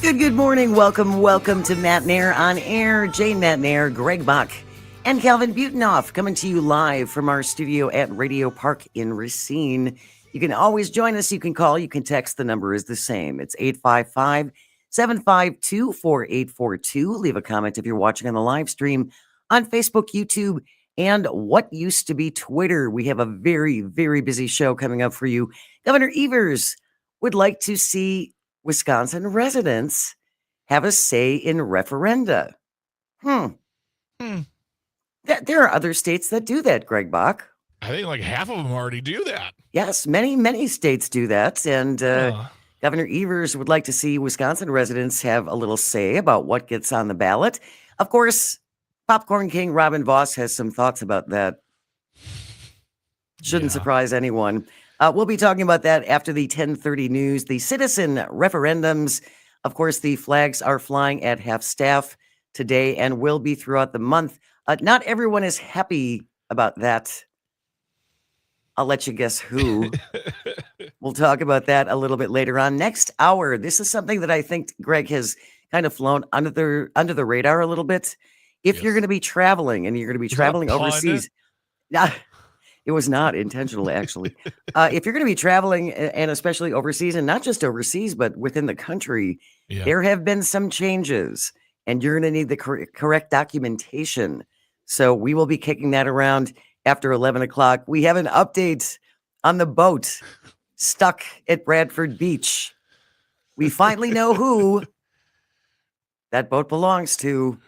Good morning. Welcome to Matenaer On Air. Jane Matenaer, Greg Bach, and Calvin Butenoff coming to you live from our studio at Radio Park in Racine. You can always join us. You can call. You can text. The number is the same. It's 855-752-4842. Leave a comment if you're watching on the live stream on Facebook, YouTube, and what used to be Twitter. We have a very, very busy show coming up for you. Governor Evers would like to see Wisconsin residents have a say in referenda. There are other states that do that, Greg Bach. I think like half of them already do that. Yes, many states do that. And Governor Evers would like to see Wisconsin residents have a little say about what gets on the ballot. Of course, Popcorn King Robin Voss has some thoughts about that. Shouldn't surprise anyone. We'll be talking about that after the 10:30 news. The citizen referendums. Of course, the flags are flying at half-staff today and will be throughout the month. Not everyone is happy about that. I'll let you guess who. We'll talk about that a little bit later on. Next hour, this is something that I think Greg has kind of flown under the radar a little bit. If you're going to be traveling and you're going to be traveling overseas. It was not intentional, actually. If you're going to be traveling, and especially overseas, and not just overseas, but within the country, there have been some changes, and you're going to need the correct documentation. So we will be kicking that around after 11 o'clock. We have an update on the boat stuck at Bradford Beach. We finally know who that boat belongs to.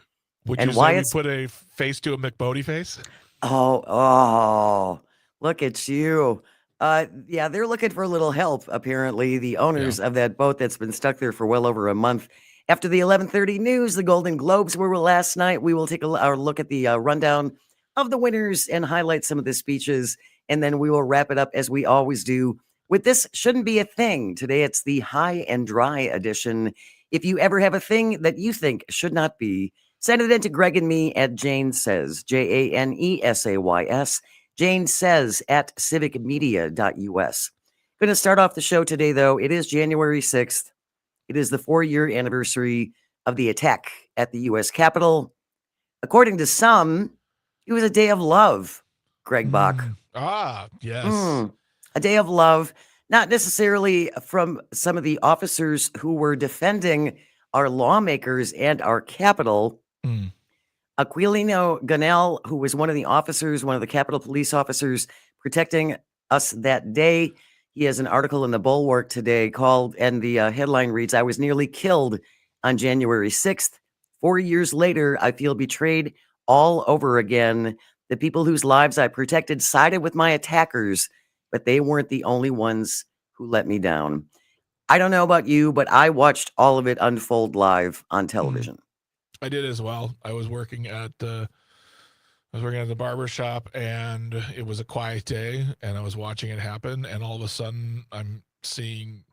Would you say we put a face to a McBodie face? Oh, look at you. They're looking for a little help, apparently. The owners of that boat that's been stuck there for well over a month. After the 11:30 news, the Golden Globes were last night. We will take a look at the rundown of the winners and highlight some of the speeches, and then we will wrap it up as we always do with This Shouldn't Be a Thing. Today, it's the high and dry edition. If you ever have a thing that you think should not be, send it in to Greg and me at Jane Says, JANESAYS, Jane Says at civicmedia.us. Going to start off the show today, though. It is January 6th. It is the 4-year anniversary of the attack at the U.S. Capitol. According to some, it was a day of love, Greg Bach. Yes. A day of love, not necessarily from some of the officers who were defending our lawmakers and our Capitol. Aquilino Gonell, who was one of the Capitol police officers protecting us that day. He has an article in the Bulwark today and the headline reads, "I was nearly killed on January 6th. 4 years later, I feel betrayed all over again. The people whose lives I protected sided with my attackers, but they weren't the only ones who let me down." I don't know about you, but I watched all of it unfold live on television. I did as well. I was working at the barber shop, and it was a quiet day, and I was watching it happen, and all of a sudden I'm seeing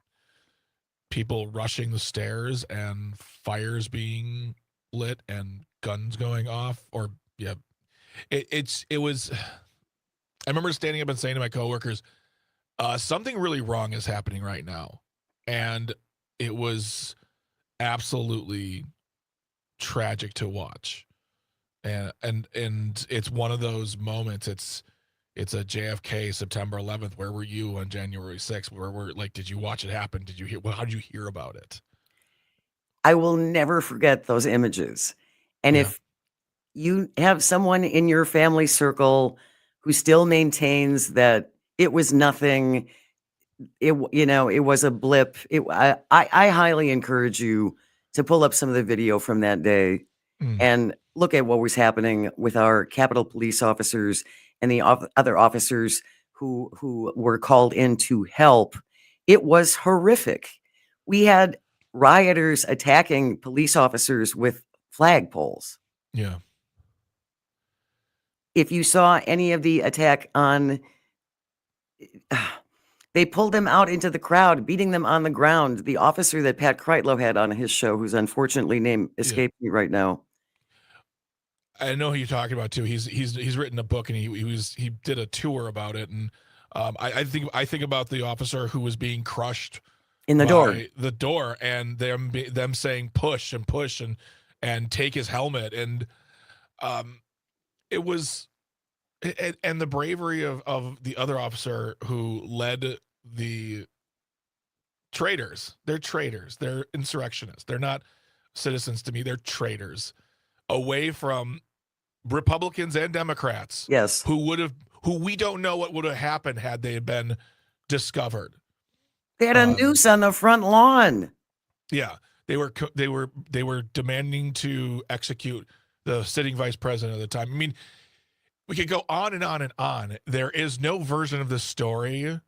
people rushing the stairs and fires being lit and guns going off. It was I remember standing up and saying to my coworkers, something really wrong is happening right now. And it was absolutely tragic to watch. And it's one of those moments. It's a JFK September 11th. Where were you on January 6th? Where were did you watch it happen? Did you hear? How did you hear about it? I will never forget those images. And if you have someone in your family circle who still maintains that it was nothing, it was a blip, I highly encourage you to pull up some of the video from that day and look at what was happening with our Capitol police officers and the other officers who were called in to help. It was horrific. We had rioters attacking police officers with flagpoles. Yeah. If you saw any of the attack they pulled them out into the crowd, beating them on the ground. The officer that Pat Kreitlow had on his show, whose unfortunately name escaped me right now. I know who you're talking about too. He's written a book, and he did a tour about it. And I think about the officer who was being crushed In the door. by the door, and them saying push and push and take his helmet, and it was and the bravery of the other officer who led the traitors. They're traitors. They're insurrectionists. They're not citizens to me. They're traitors away from Republicans and Democrats. Yes. Who we don't know what would have happened had they been discovered. They had a noose on the front lawn. Yeah, they were demanding to execute the sitting vice president at the time. I mean, we could go on and on and on. There is no version of this story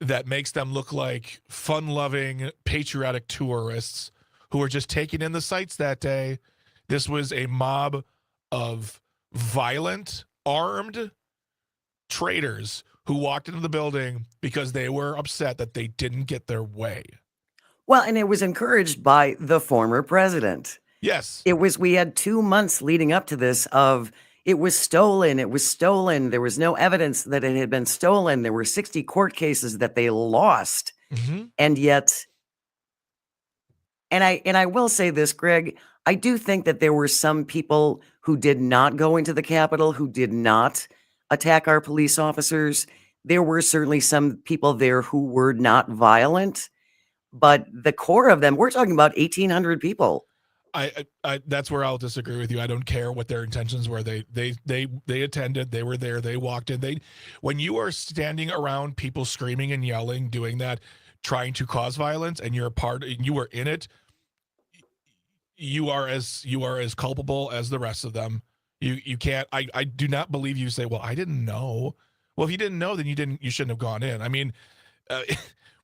that makes them look like fun-loving, patriotic tourists who were just taking in the sights that day. This was a mob of violent, armed traitors who walked into the building because they were upset that they didn't get their way. Well, and it was encouraged by the former president. Yes. We had 2 months leading up to this of it was stolen. There was no evidence that it had been stolen. There were 60 court cases that they lost. Mm-hmm. And yet, and I will say this, Greg, I do think that there were some people who did not go into the Capitol, who did not attack our police officers. There were certainly some people there who were not violent, but the core of them, we're talking about 1,800 people. I that's where I'll disagree with you. I don't care what their intentions were. They attended. They were there. They walked in. When you are standing around people screaming and yelling, doing that, trying to cause violence, and you are in it, you are as culpable as the rest of them. You can't. I do not believe you say, well, I didn't know. Well, if you didn't know, then you shouldn't have gone in. I mean,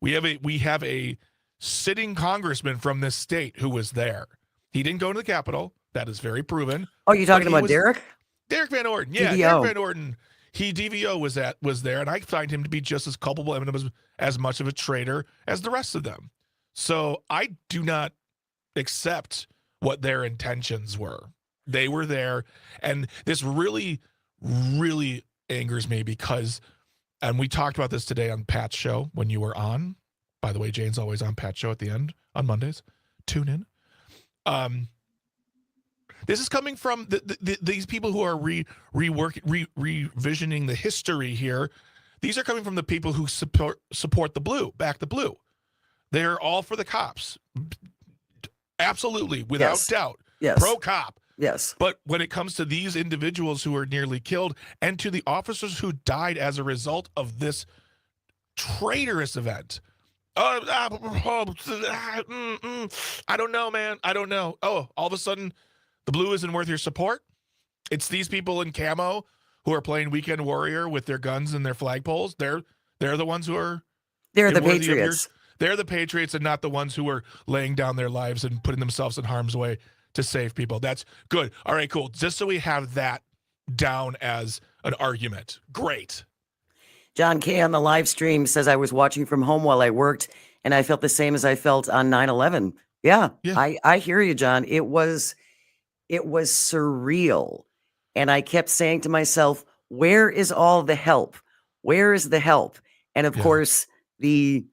we have a sitting congressman from this state who was there. He didn't go to the Capitol. That is very proven. Oh, you're talking about Derek? Derek Van Orden. Yeah, DVO. Derek Van Orden. DVO was there, and I find him to be just as culpable and as much of a traitor as the rest of them. So I do not accept what their intentions were. They were there, and this really, really angers me because, and we talked about this today on Pat's show when you were on. By the way, Jane's always on Pat's show at the end on Mondays. Tune in. This is coming from these people who are revisioning the history here. These are coming from the people who support the blue, back the blue. They're all for the cops. Absolutely, without doubt. Yes. Pro-cop. Yes. But when it comes to these individuals who are nearly killed and to the officers who died as a result of this traitorous event, I don't know, man. I don't know. Oh, all of a sudden, the blue isn't worth your support? It's these people in camo who are playing Weekend Warrior with their guns and their flagpoles. They're the ones who are... They're the patriots. They're the patriots and not the ones who are laying down their lives and putting themselves in harm's way to save people. That's good. All right, cool. Just so we have that down as an argument. Great. John Kay on the live stream says, I was watching from home while I worked, and I felt the same as I felt on 9/11. Yeah. I hear you, John. It was surreal. And I kept saying to myself, where is all the help? Where is the help? And of course, the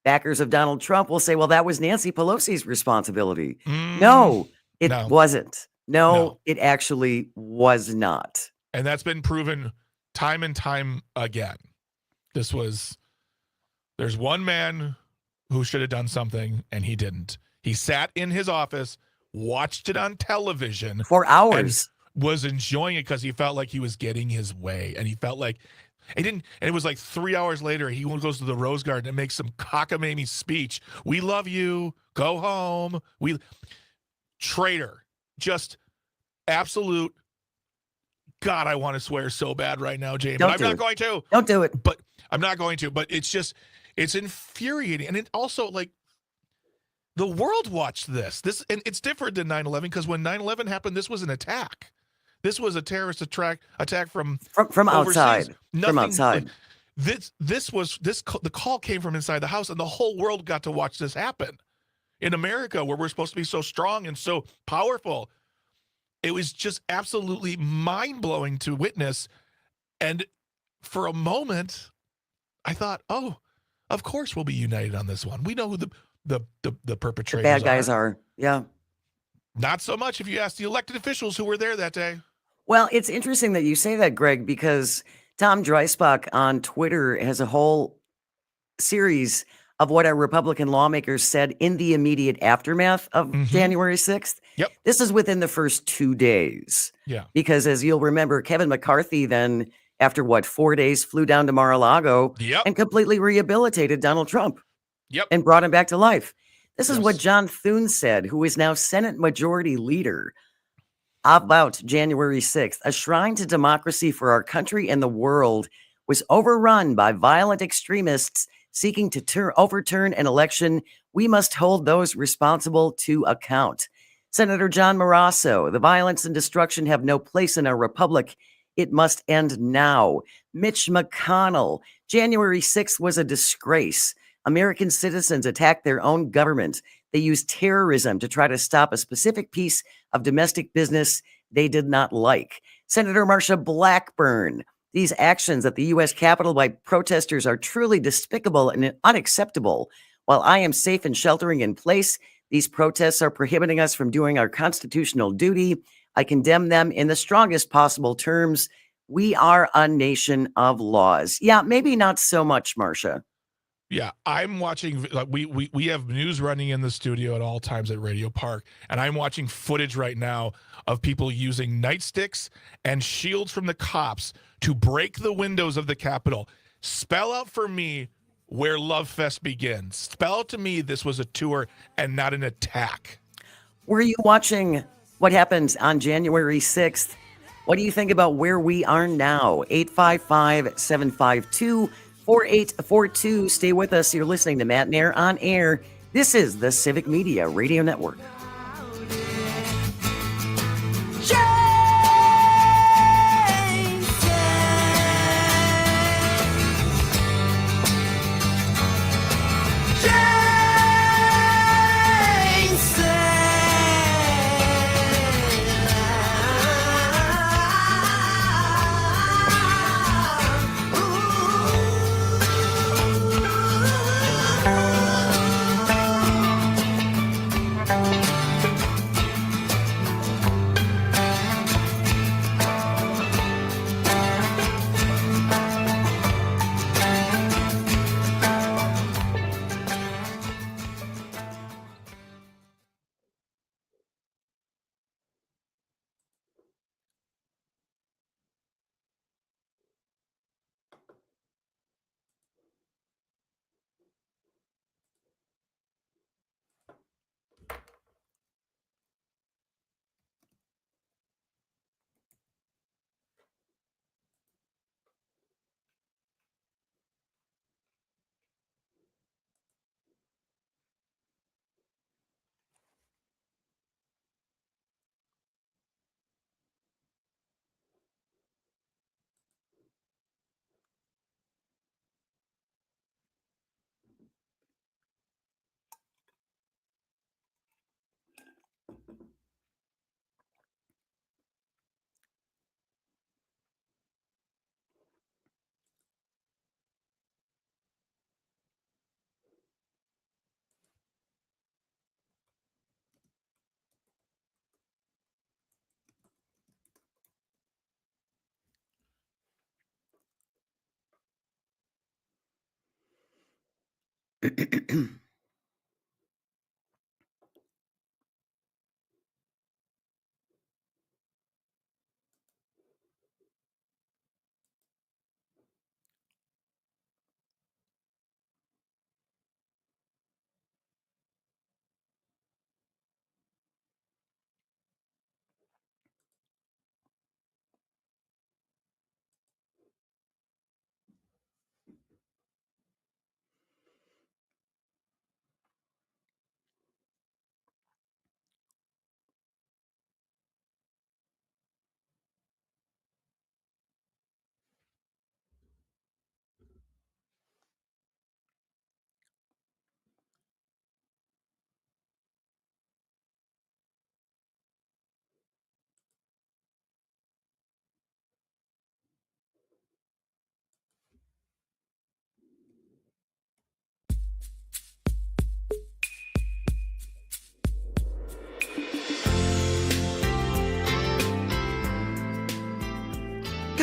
backers of Donald Trump will say, well, that was Nancy Pelosi's responsibility. No, it wasn't. No, it actually was not. And that's been proven time and time again. There's one man who should have done something and he didn't. He sat in his office, watched it on television for hours, and was enjoying it because he felt like he was getting his way. And he felt like he didn't. And it was like 3 hours later, he goes to the Rose Garden and makes some cockamamie speech. We love you. Go home. Traitor. Just absolute. God, I want to swear so bad right now, Jane, but I'm not going to. Don't do it. But I'm not going to. But it's infuriating. And it also, like, the world watched this. And it's different than 9/11 because when 9/11 happened, this was an attack. This was a terrorist attack from outside. Nothing, from outside. The call came from inside the house, and the whole world got to watch this happen. In America, where we're supposed to be so strong and so powerful, it was just absolutely mind-blowing to witness. And for a moment, I thought, oh, Of course, we'll be united on this one. We know who the The perpetrators bad guys are. are. Yeah. Not so much if you ask the elected officials who were there that day. Well, it's interesting that you say that, Greg, because Tom Dreisbach on Twitter has a whole series of what our Republican lawmakers said in the immediate aftermath of Mm-hmm. January 6th. Yep. This is within the first 2 days. Yeah. Because as you'll remember, Kevin McCarthy then, after what, 4 days, flew down to Mar-a-Lago Yep. and completely rehabilitated Donald Trump Yep. and brought him back to life. This is what Yes. John Thune said, who is now Senate Majority Leader, about January 6th. A shrine to democracy for our country and the world was overrun by violent extremists seeking to overturn an election. We must hold those responsible to account. Senator John Morasso, the violence and destruction have no place in our republic. It must end now. Mitch McConnell, January 6th was a disgrace. American citizens attacked their own government. They used terrorism to try to stop a specific piece of domestic business they did not like. Senator Marsha Blackburn, these actions at the U.S. Capitol by protesters are truly despicable and unacceptable. While I am safe and sheltering in place, these protests are prohibiting us from doing our constitutional duty. I condemn them in the strongest possible terms. We are a nation of laws. Yeah, maybe not so much, Marsha. Yeah, I'm watching. Like, we have news running in the studio at all times at Radio Park, and I'm watching footage right now of people using nightsticks and shields from the cops to break the windows of the Capitol. Spell out for me where Love Fest begins. Spell out to me this was a tour and not an attack. Were you watching what happened on January 6th? What do you think about where we are now? 855-752-4842. Stay with us. You're listening to Matenaer On Air. This is the Civic Media Radio Network.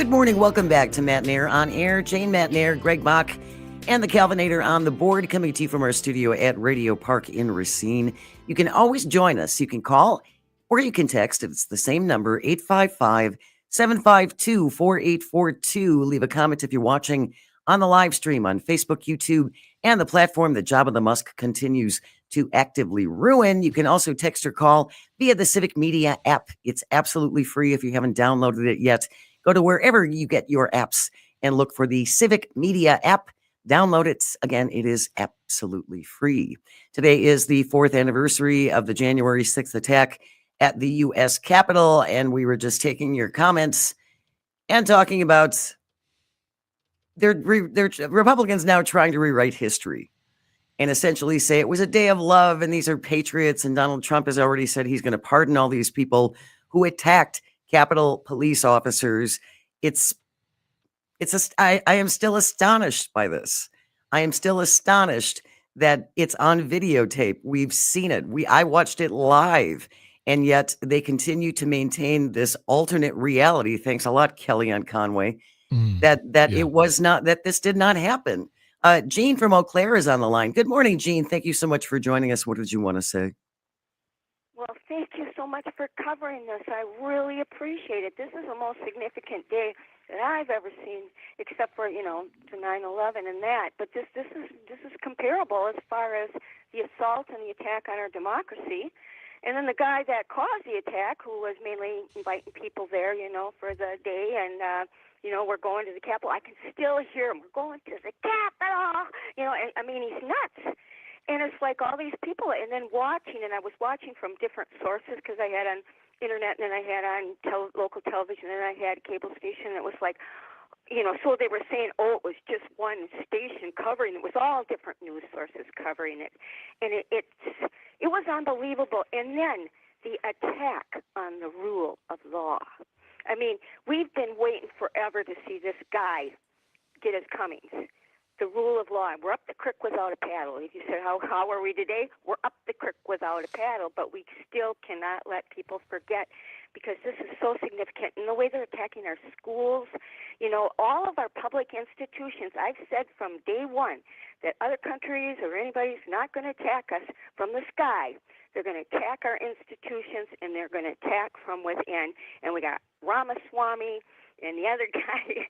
Good morning. Welcome back to Matenaer On Air. Jane Matenaer, Greg Bach, and the Calvinator on the board, coming to you from our studio at Radio Park in Racine. You can always join us. You can call or you can text. It's the same number, 855-752-4842. Leave a comment if you're watching on the live stream on Facebook, YouTube, and the platform that Job of the Musk continues to actively ruin. You can also text or call via the Civic Media app. It's absolutely free if you haven't downloaded it yet. Go to wherever you get your apps and look for the Civic Media app. Download it. Again, it is absolutely free. Today is the 4th anniversary of the January 6th attack at the U.S. Capitol, and we were just taking your comments and talking about they're Republicans now trying to rewrite history and essentially say it was a day of love and these are patriots, and Donald Trump has already said he's going to pardon all these people who attacked Capitol police officers. I am still astonished by this. I am still astonished that it's on videotape. We've seen it. I watched it live, and yet they continue to maintain this alternate reality. Thanks a lot, Kellyanne Conway. That it was not, that this did not happen. Jean from Eau Claire is on the line. Good morning, Jean. Thank you so much for joining us. What did you want to say? Well, thank you so much for covering this. I really appreciate it. This is the most significant day that I've ever seen, except for, to 9/11 and that. But this is comparable as far as the assault and the attack on our democracy. And then the guy that caused the attack, who was mainly inviting people there, for the day, and we're going to the Capitol. I can still hear him. We're going to the Capitol. He's nuts. And it's like all these people, and then watching, and I was watching from different sources because I had on internet, and then I had on local television, and I had a cable station. And it was like, so they were saying, it was just one station covering it. It was all different news sources covering it. And it was unbelievable. And then the attack on the rule of law. I mean, we've been waiting forever to see this guy get his comings. The rule of law. We're up the creek without a paddle. If you said, how are we today? We're up the creek without a paddle, but we still cannot let people forget, because this is so significant. And the way they're attacking our schools, all of our public institutions, I've said from day one that other countries or anybody's not going to attack us from the sky. They're going to attack our institutions, and they're going to attack from within. And we got Ramaswamy and the other guy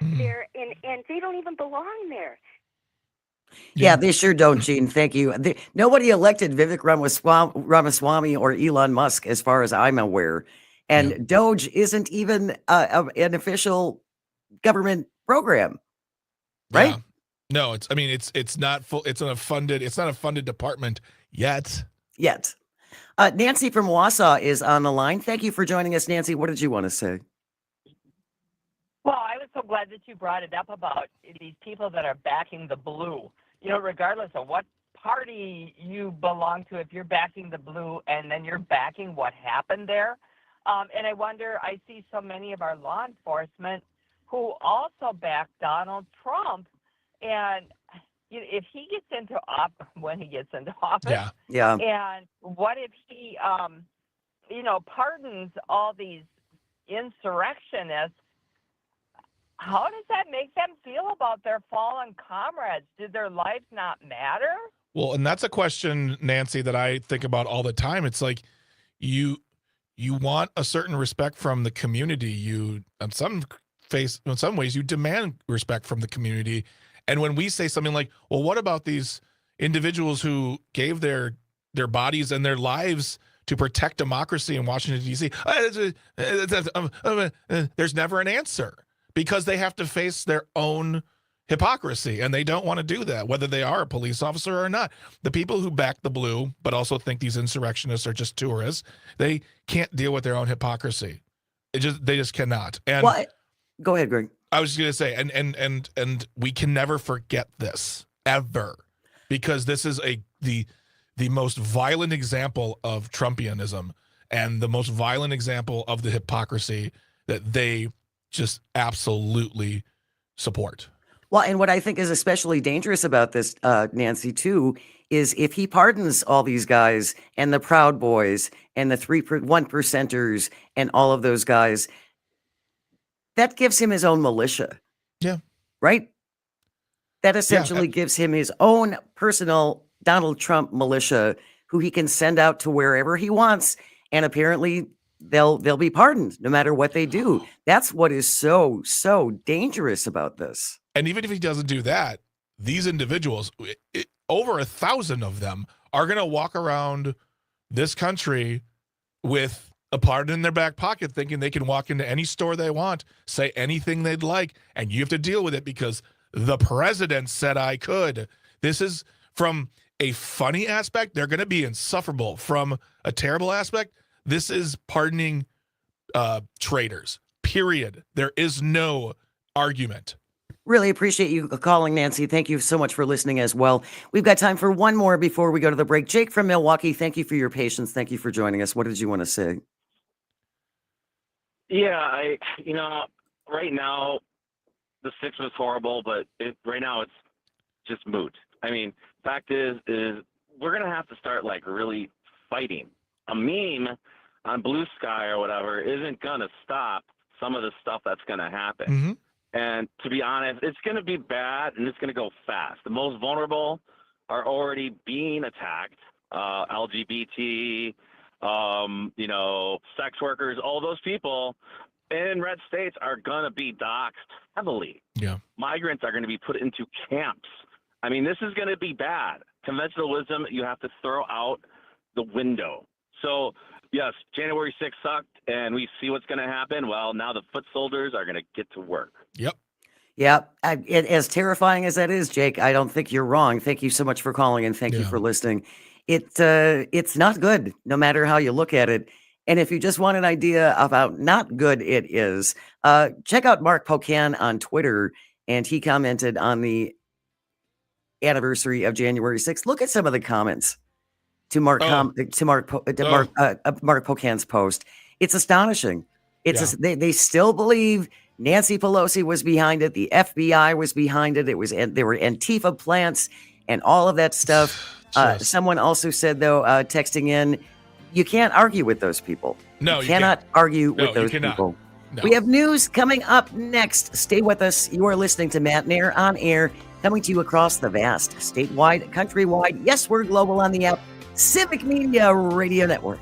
there, and they don't even belong there. Yeah, they sure don't, Gene. Thank you. Nobody elected Vivek Ramaswamy or Elon Musk, as far as I'm aware. And Doge isn't even an official government program, right? Yeah. No, it's not full. It's not a funded department yet. Nancy from Wausau is on the line. Thank you for joining us, Nancy. What did you want to say? Well, I was so glad that you brought it up about these people that are backing the blue. Regardless of what party you belong to, if you're backing the blue and then you're backing what happened there. And I wonder, I see so many of our law enforcement who also back Donald Trump. And if he gets into when he gets into office, yeah. And what if he, pardons all these insurrectionists? How does that make them feel about their fallen comrades? Did their lives not matter? Well, and that's a question, Nancy, that I think about all the time. It's like you want a certain respect from the community. In some ways, you demand respect from the community. And when we say something like, well, what about these individuals who gave their bodies and their lives to protect democracy in Washington, D.C.? There's never an answer, because they have to face their own hypocrisy, and they don't want to do that, whether they are a police officer or not. The people who back the blue but also think these insurrectionists are just tourists, they can't deal with their own hypocrisy. They just cannot. And go ahead, Greg. I was just going to say, and we can never forget this, ever, because this is the most violent example of Trumpianism and the most violent example of the hypocrisy that they just absolutely support. Well, and what I think is especially dangerous about this, Nancy, too, is if he pardons all these guys and the Proud Boys and the 1%ers and all of those guys, that gives him his own militia. Yeah. Right? That Yeah. essentially gives him his own personal Donald Trump militia who he can send out to wherever he wants. And apparently they'll be pardoned no matter what they do. That's what is so dangerous about this. And even if he doesn't do that, these individuals, over 1,000 of them, are going to walk around this country with a pardon in their back pocket, thinking they can walk into any store they want, say anything they'd like, and you have to deal with it because the president said I could. This is, from a funny aspect, they're going to be insufferable. From a terrible aspect, this is pardoning traitors, period. There is no argument. Really appreciate you calling, Nancy. Thank you so much for listening as well. We've got time for one more before we go to the break. Jake from Milwaukee, thank you for your patience. Thank you for joining us. What did you want to say? Yeah, right now the 6 was horrible, but right now it's just moot. I mean, fact is we're gonna have to start like really fighting. A meme on Blue Sky or whatever isn't gonna stop some of the stuff that's gonna happen. Mm-hmm. And to be honest, it's gonna be bad and it's gonna go fast. The most vulnerable are already being attacked. LGBT, sex workers, all those people in red states are going to be doxxed heavily. Yeah. Migrants are going to be put into camps. I mean, this is going to be bad. Conventional wisdom, you have to throw out the window. So, yes, January 6th sucked, and we see what's going to happen. Well, now the foot soldiers are going to get to work. Yep. Yeah, as terrifying as that is, Jake, I don't think you're wrong. Thank you so much for calling, and thank you for listening. It's not good, no matter how you look at it. And if you just want an idea of how not good it is, check out Mark Pocan on Twitter, and he commented on the anniversary of January 6th. Look at some of the comments to Mark Pocan's post. It's astonishing. They still believe Nancy Pelosi was behind it. The FBI was behind it. There were Antifa plants and all of that stuff. Someone also said, though, texting in, you can't argue with those people. No, you cannot argue with those people. No. We have news coming up next. Stay with us. You are listening to Matenaer On Air, coming to you across the vast, statewide, countrywide. Yes, we're global on the app. Civic Media Radio Network.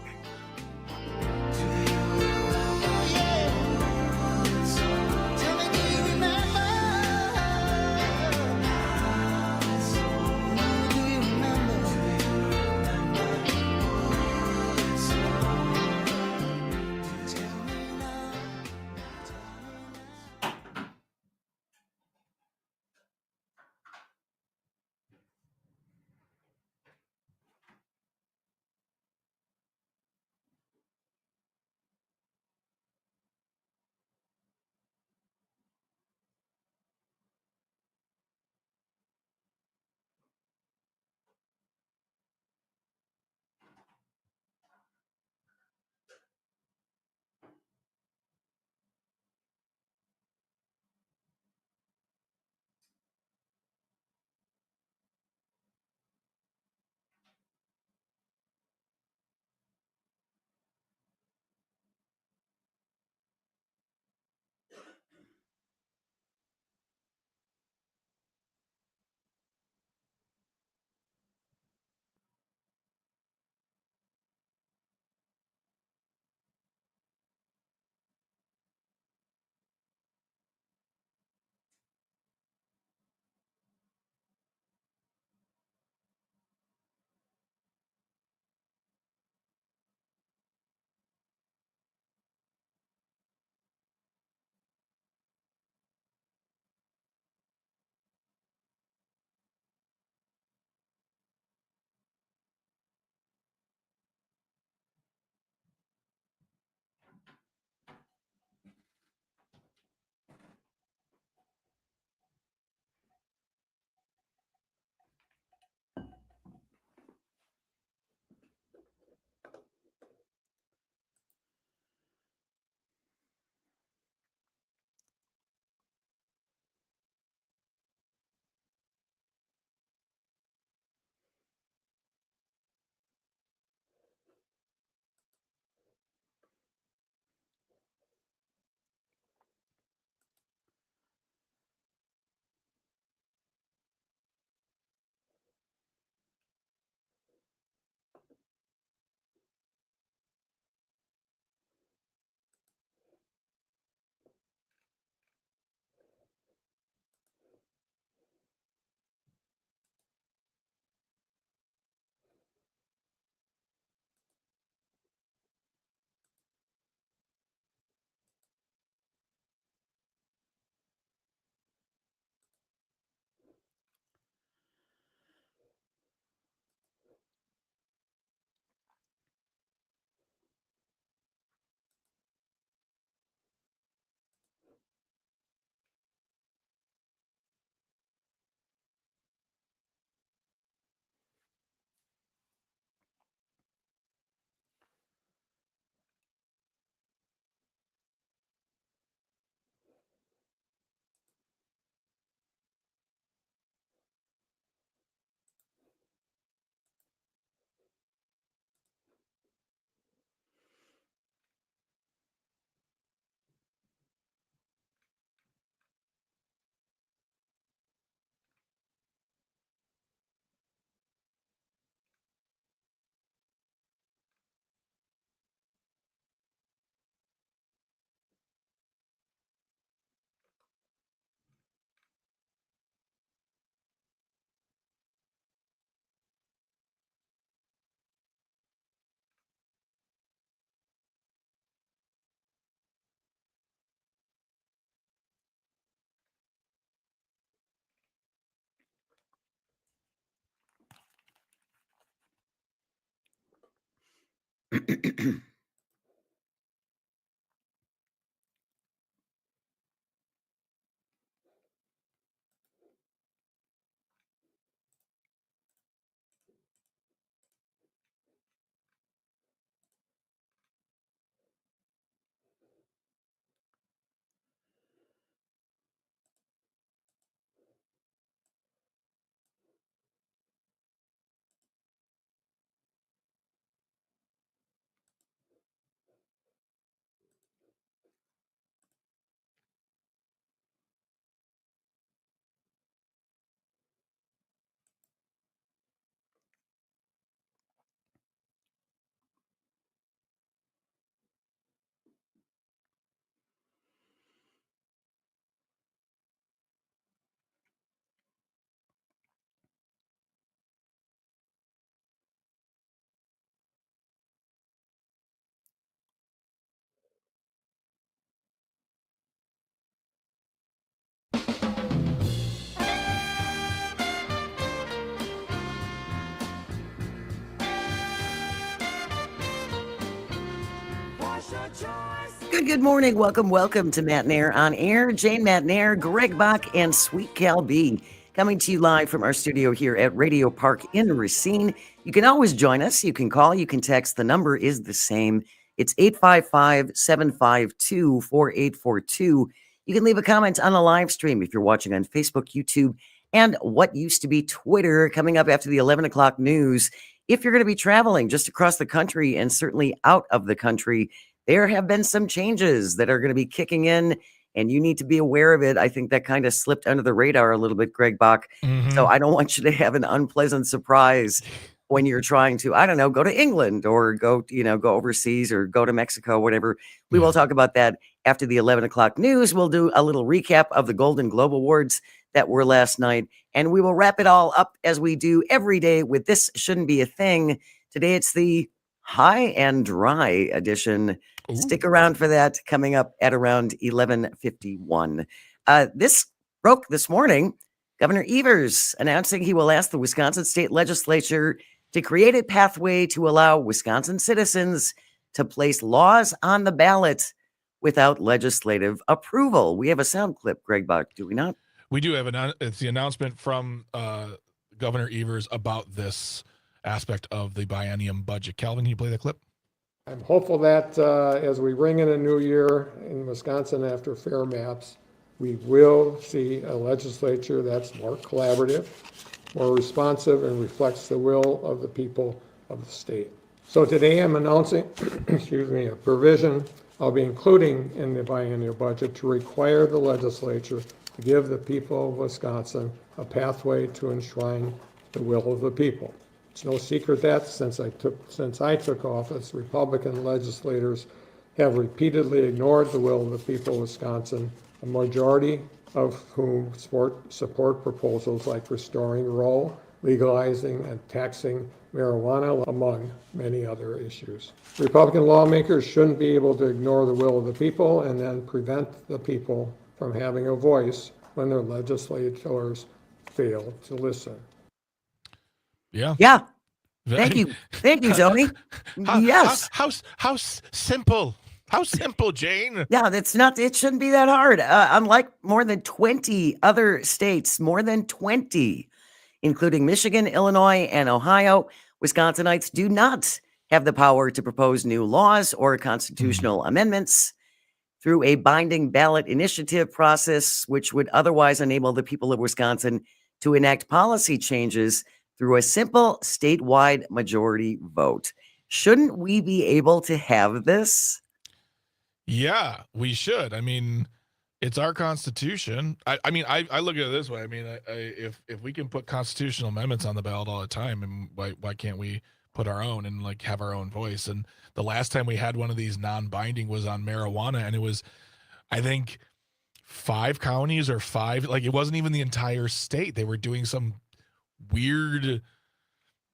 Good morning. Welcome to Matenaer On Air. Jane Matenaer, Greg Bach, and Sweet Cal B. Coming to you live from our studio here at Radio Park in Racine. You can always join us. You can call, you can text. The number is the same. It's 855-752-4842. You can leave a comment on the live stream if you're watching on Facebook, YouTube, and what used to be Twitter. Coming up after the 11 o'clock news. If you're going to be traveling just across the country and certainly out of the country, there have been some changes that are going to be kicking in, and you need to be aware of it. I think that kind of slipped under the radar a little bit, Greg Bach. So I don't want you to have an unpleasant surprise when you're trying to, I don't know, go to England or go overseas or go to Mexico, whatever. We will talk about that after the 11 o'clock news. We'll do a little recap of the Golden Globe Awards that were last night, and we will wrap it all up as we do every day with This Shouldn't Be a Thing. Today it's the High and Dry edition. Ooh. Stick around for that, coming up at around 11:51. This broke this morning. Governor Evers announcing he will ask the Wisconsin State Legislature to create a pathway to allow Wisconsin citizens to place laws on the ballot without legislative approval. We have a sound clip, Greg Bach, do we not? We do have it's the announcement from Governor Evers about this aspect of the biennium budget. Calvin, can you play the clip? I'm hopeful that as we ring in a new year in Wisconsin after fair maps, we will see a legislature that's more collaborative, more responsive, and reflects the will of the people of the state. So today I'm announcing, a provision I'll be including in the biennial budget to require the legislature to give the people of Wisconsin a pathway to enshrine the will of the people. It's no secret that since I took office, Republican legislators have repeatedly ignored the will of the people of Wisconsin, a majority of whom support proposals like restoring Roe, legalizing and taxing marijuana, among many other issues. Republican lawmakers shouldn't be able to ignore the will of the people and then prevent the people from having a voice when their legislators fail to listen. Yeah. Thank you, Tony. Yes. How simple. How simple, Jane. Yeah, it shouldn't be that hard. Unlike more than 20 other states, more than 20, including Michigan, Illinois, and Ohio, Wisconsinites do not have the power to propose new laws or constitutional amendments through a binding ballot initiative process, which would otherwise enable the people of Wisconsin to enact policy changes through a simple statewide majority vote. Shouldn't we be able to have this? Yeah, we should. I mean, it's our Constitution. I look at it this way. I mean, if we can put constitutional amendments on the ballot all the time, and why can't we put our own and like have our own voice? And the last time we had one of these non-binding was on marijuana, and it was, I think, 5 counties or 5. Like, it wasn't even the entire state. They were doing some weird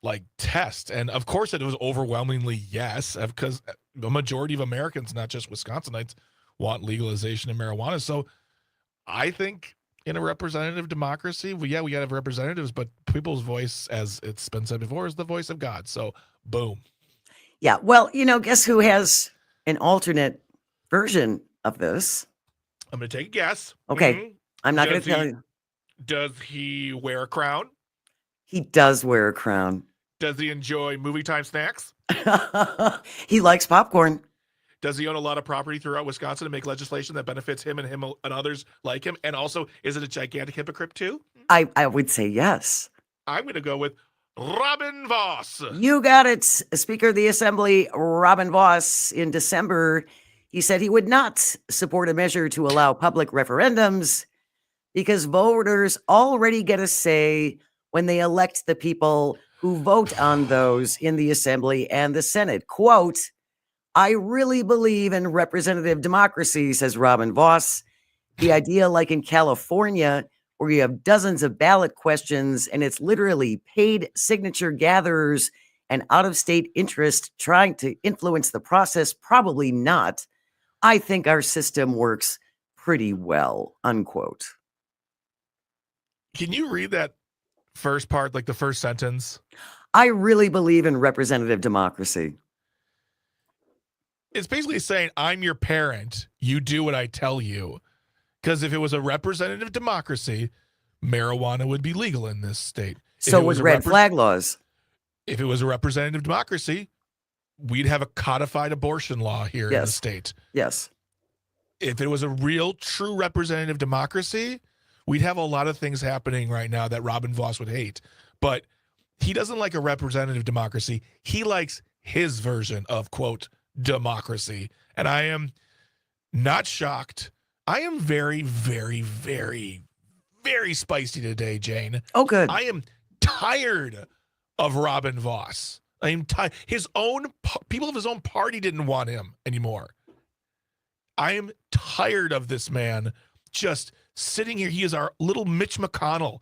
like test, and of course it was overwhelmingly yes, because the majority of Americans, not just Wisconsinites, want legalization of marijuana. So I think in a representative democracy, we gotta have representatives, but people's voice, as it's been said before, is the voice of God. So boom. Yeah. Well, guess who has an alternate version of this? I'm going to take a guess. Okay. Mhm. I'm not going Does to tell he- you. Does he wear a crown? He does wear a crown. Does he enjoy movie time snacks? He likes popcorn. Does he own a lot of property throughout Wisconsin to make legislation that benefits him and others like him? And also, is it a gigantic hypocrite too? I would say yes. I'm going to go with Robin Voss. You got it. Speaker of the Assembly, Robin Voss, in December, he said he would not support a measure to allow public referendums because voters already get a say when they elect the people who vote on those in the Assembly and the Senate. Quote, I really believe in representative democracy, says Robin Voss. The idea, like in California, where you have dozens of ballot questions and it's literally paid signature gatherers and out-of-state interest trying to influence the process, probably not. I think our system works pretty well, unquote. Can you read that first part, like the first sentence? I really believe in representative democracy. It's basically saying, I'm your parent. You do what I tell you. Because if it was a representative democracy, marijuana would be legal in this state. So would red flag laws. If it was a representative democracy, we'd have a codified abortion law here in the state. Yes. If it was a real, true representative democracy, we'd have a lot of things happening right now that Robin Voss would hate. But he doesn't like a representative democracy. He likes his version of, quote, democracy. And I am not shocked. I am very, very, very, very spicy today, Jane. Oh, good. I am tired of Robin Voss. I am tired. His own people of his own party didn't want him anymore. I am tired of this man just sitting here. He is our little Mitch McConnell.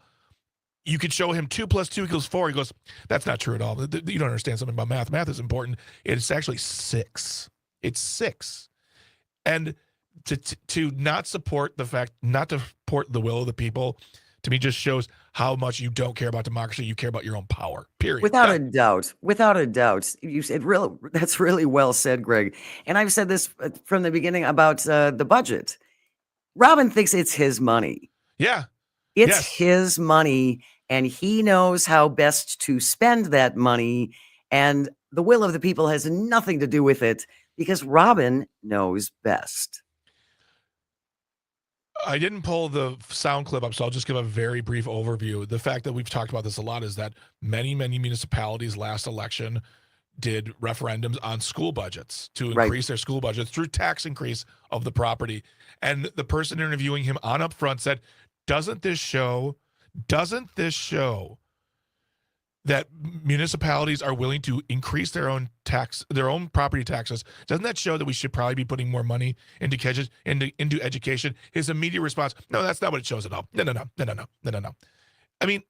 You could show him 2 + 2 = 4. He goes, that's not true at all. You don't understand something about math. Math is important. It's actually 6. It's 6. And to not support the fact, not to support the will of the people, to me just shows how much you don't care about democracy. You care about your own power, period. Without a doubt. Without a doubt. You said that's really well said, Greg. And I've said this from the beginning about the budget. Robin thinks it's his money. Yeah. It's his money, and he knows how best to spend that money. And the will of the people has nothing to do with it because Robin knows best. I didn't pull the sound clip up, so I'll just give a very brief overview. The fact that we've talked about this a lot is that many, many municipalities last election did referendums on school budgets to increase their school budgets through tax increase of the property. And the person interviewing him on Upfront said, doesn't this show that municipalities are willing to increase their own property taxes? Doesn't that show that we should probably be putting more money into education? His immediate response, no, that's not what it shows at all. No. I mean,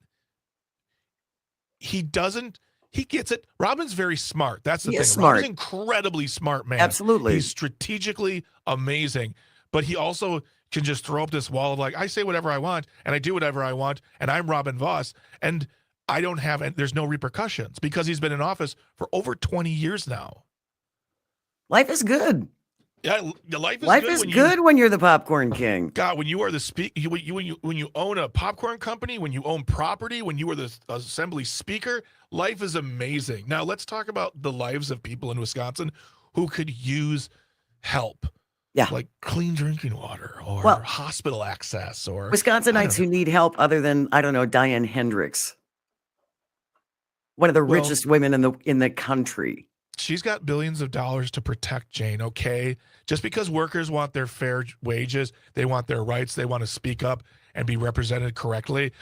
he gets it. Robin's very smart. That's the thing. Smart. Robin's incredibly smart man. Absolutely. He's strategically amazing, but he also can just throw up this wall of like, I say whatever I want and I do whatever I want and I'm Robin Voss and there's no repercussions because he's been in office for over 20 years now. Life is good. Yeah, life is good when you're the popcorn king. God, when you are when you own a popcorn company, when you own property, when you are the assembly speaker, life is amazing. Now let's talk about the lives of people in Wisconsin who could use help. Yeah. Like clean drinking water or hospital access or Wisconsinites who need help other than, I don't know, Diane Hendricks. One of the richest women in the country. She's got billions of dollars to protect, Jane, okay? Just because workers want their fair wages, they want their rights, they want to speak up and be represented correctly.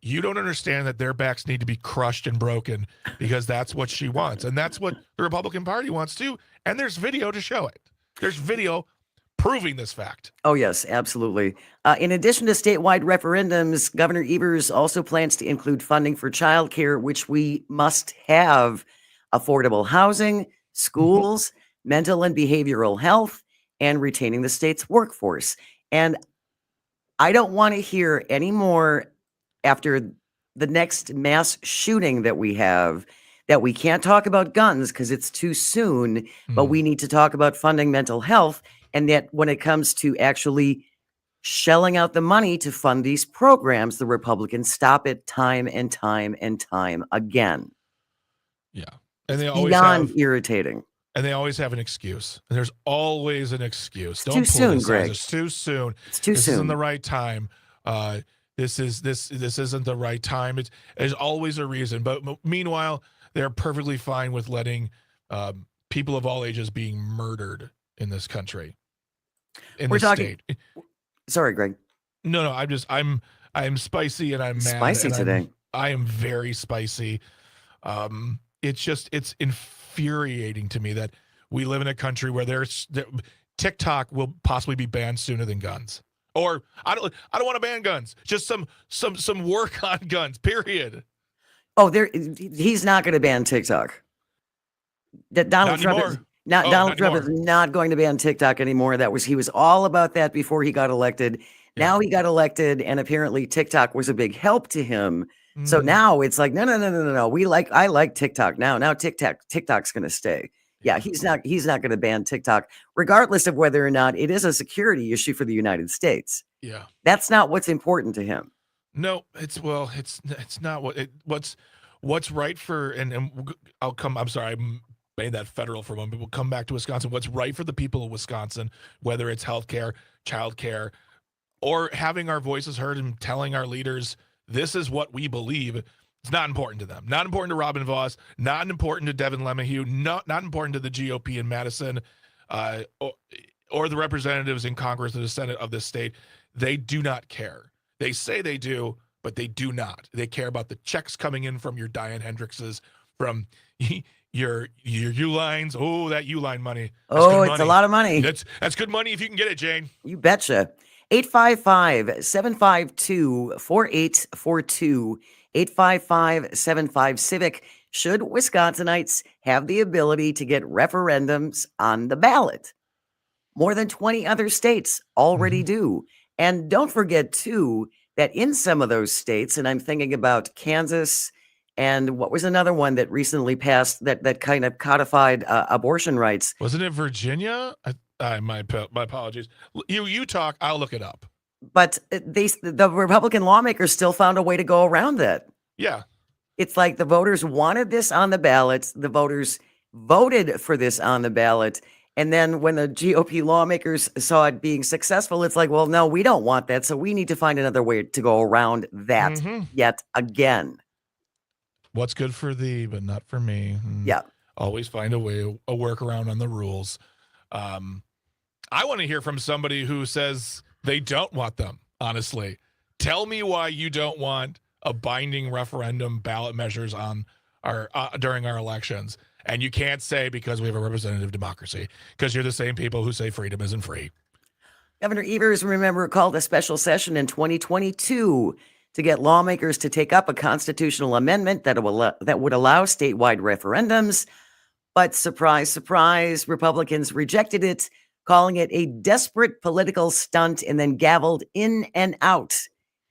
You don't understand that their backs need to be crushed and broken because that's what she wants. And that's what the Republican Party wants too. And there's video to show it. There's video proving this fact. Oh, yes, absolutely. In addition to statewide referendums, Governor Evers also plans to include funding for childcare, which we must have, affordable housing, schools, mental and behavioral health, and retaining the state's workforce. And I don't want to hear any more after the next mass shooting that we have that we can't talk about guns because it's too soon, but Mm. we need to talk about funding mental health. And that when it comes to actually shelling out the money to fund these programs, the Republicans stop it time and time and time again. Yeah. It's And they always beyond have irritating. and they always have an excuse. And there's always an excuse. It's Don't too soon, politicize. Greg. It's too soon. It's too This soon. isn't the right time. This isn't the right time. There's always a reason. But meanwhile, they're perfectly fine with letting people of all ages being murdered in this country. In We're this talking- state. Sorry, Greg. No, I'm spicy and I'm mad. Spicy and today. I am very spicy. It's infuriating to me that we live in a country where TikTok will possibly be banned sooner than guns. Or I don't want to ban guns. Just some work on guns. Period. Oh, he's not going to ban TikTok. Donald Trump is Donald Trump is not going to ban TikTok anymore. He was all about that before he got elected. Yeah. Now he got elected, and apparently TikTok was a big help to him. So Mm. now it's like, no. I like TikTok now. Now TikTok's going to stay. Yeah, he's not going to ban TikTok, regardless of whether or not it is a security issue for the United States. Yeah. That's not what's important to him. No, it's not what's right for and I'll come. I'm sorry, I made that federal for a moment. We'll come back to Wisconsin. What's right for the people of Wisconsin, whether it's healthcare, childcare, or having our voices heard and telling our leaders this is what we believe. It's not important to them. Not important to Robin Vos. Not important to Devin LeMahieu. Not important to the GOP in Madison, or the representatives in Congress and the Senate of this state. They do not care. They say they do, but they do not. They care about the checks coming in from your Diane Hendrickses, from your Uline. Oh, that Uline money. That's Oh, good it's money. a lot of money. That's good money if you can get it, Jane. You betcha. 855-752-4842. 855-75-CIVIC. Should Wisconsinites have the ability to get referendums on the ballot? More than 20 other states already do. And don't forget, too, that in some of those states, and I'm thinking about Kansas, and what was another one that recently passed that kind of codified abortion rights? Wasn't it Virginia? My apologies. You talk. I'll look it up. But the Republican lawmakers still found a way to go around that. Yeah. It's like the voters wanted this on the ballot. The voters voted for this on the ballot. And then when the GOP lawmakers saw it being successful, it's like, well, no, we don't want that. So we need to find another way to go around that yet again. What's good for thee, but not for me. Yeah. Always find a way, a workaround on the rules. I want to hear from somebody who says they don't want them, honestly. Tell me why you don't want a binding referendum ballot measures on our during our elections. And you can't say because we have a representative democracy, because you're the same people who say freedom isn't free. Governor Evers, remember, called a special session in 2022 to get lawmakers to take up a constitutional amendment that would allow statewide referendums. But surprise, surprise, Republicans rejected it, calling it a desperate political stunt, and then gavelled in and out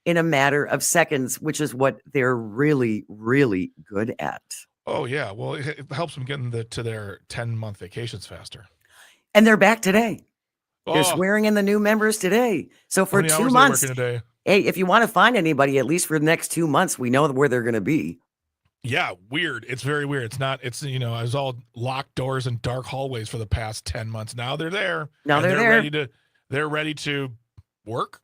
in a matter of seconds, which is what they're really, really good at. Oh, yeah. Well, it helps them get to their 10-month vacations faster. And they're back today. They're Oh, swearing in the new members today. So for how many 2 hours months, are they working a day? hey, if you want to find anybody, at least for the next 2 months, we know where they're going to be. Yeah, weird. It's very weird. It's it was all locked doors and dark hallways for the past 10 months. Now they're there. Now and they're there. They're ready to work.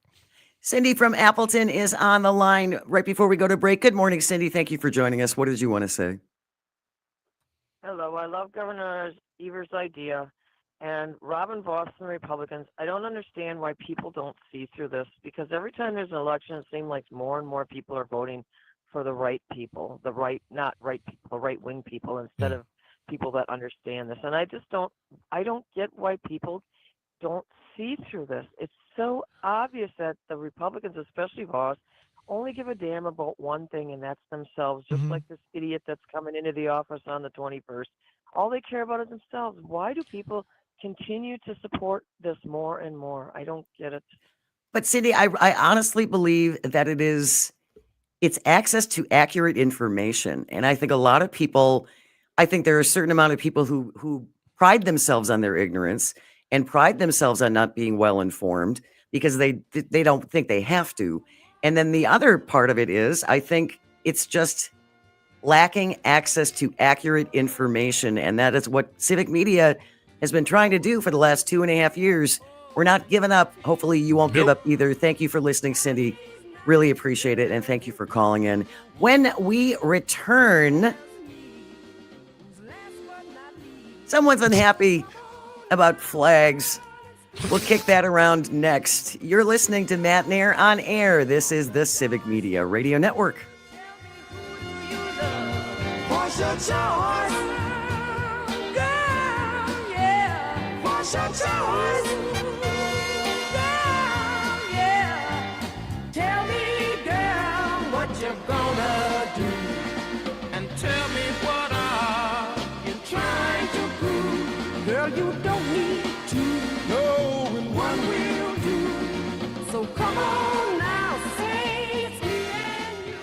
Cindy from Appleton is on the line right before we go to break. Good morning, Cindy. Thank you for joining us. What did you want to say? Hello, I love Governor Evers' idea. And Robin Vos and the Republicans, I don't understand why people don't see through this, because every time there's an election, it seems like more and more people are voting for the right people, the right-wing people, instead of people that understand this. And I don't get why people don't see through this. It's so obvious that the Republicans, especially Vos, only give a damn about one thing, and that's themselves, just like this idiot that's coming into the office on the 21st. All they care about is themselves. Why do people continue to support this more and more? I don't get it. But Cindy, I honestly believe that it's access to accurate information. And I think a lot of people I think there are a certain amount of people who pride themselves on their ignorance and pride themselves on not being well informed because they don't think they have to. And then the other part of it is, I think it's just lacking access to accurate information, and that is what Civic Media has been trying to do for the last 2.5 years. We're not giving up. Hopefully, you won't give Nope. up either. Thank you for listening, Cindy. Really appreciate it, and thank you for calling in. When we return, someone's unhappy about flags. We'll kick that around next. You're listening to Matenaer On Air. This is the Civic Media Radio Network. What's your choice? Girl, yeah. What's your choice? Girl, yeah. Tell me, girl, what you gonna do? And tell me what are you trying to prove? Girl, you don't need to know what we'll do. So come on now, say it's me and you.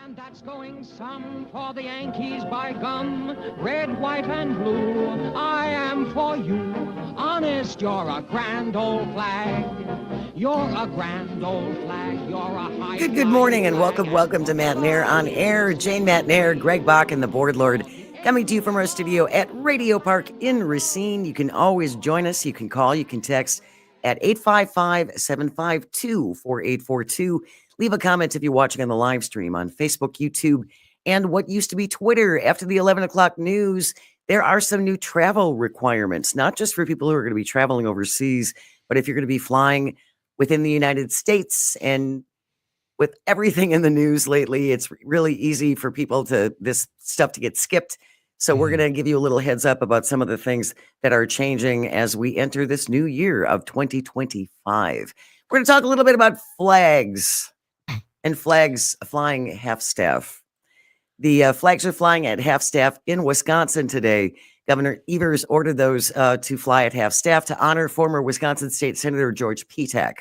And that's going some for the Yankees by gum. Red, white, and blue, I am for you. Honest, you're a grand old flag. You're a grand old flag. You're a high. Good morning, and welcome to Matenaer On Air. Jane Matenaer, Greg Bach, and the Board Lord coming to you from our studio at Radio Park in Racine. You can always join us. You can call, you can text at 855-752-4842. Leave a comment if you're watching on the live stream on Facebook, YouTube, and what used to be Twitter. After the 11 o'clock news, there are some new travel requirements, not just for people who are going to be traveling overseas, but if you're going to be flying within the United States. And with everything in the news lately, it's really easy for people this stuff to get skipped. So we're going to give you a little heads up about some of the things that are changing as we enter this new year of 2025. We're going to talk a little bit about flags and flags flying half-staff. The flags are flying at half-staff in Wisconsin today. Governor Evers ordered those to fly at half-staff to honor former Wisconsin State Senator George Petak.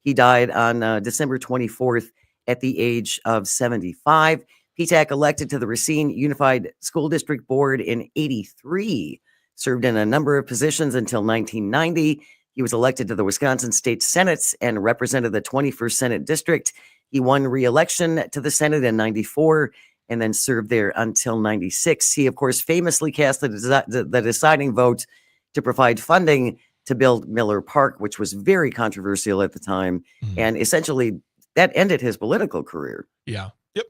He died on December 24th at the age of 75. Petak, elected to the Racine Unified School District Board in 1983, served in a number of positions until 1990. He was elected to the Wisconsin State Senate and represented the 21st Senate District. He won re-election to the Senate in 1994 and then served there until 1996. He, of course, famously cast the deciding vote to provide funding to build Miller Park, which was very controversial at the time. And essentially that ended his political career. Yeah. Yep.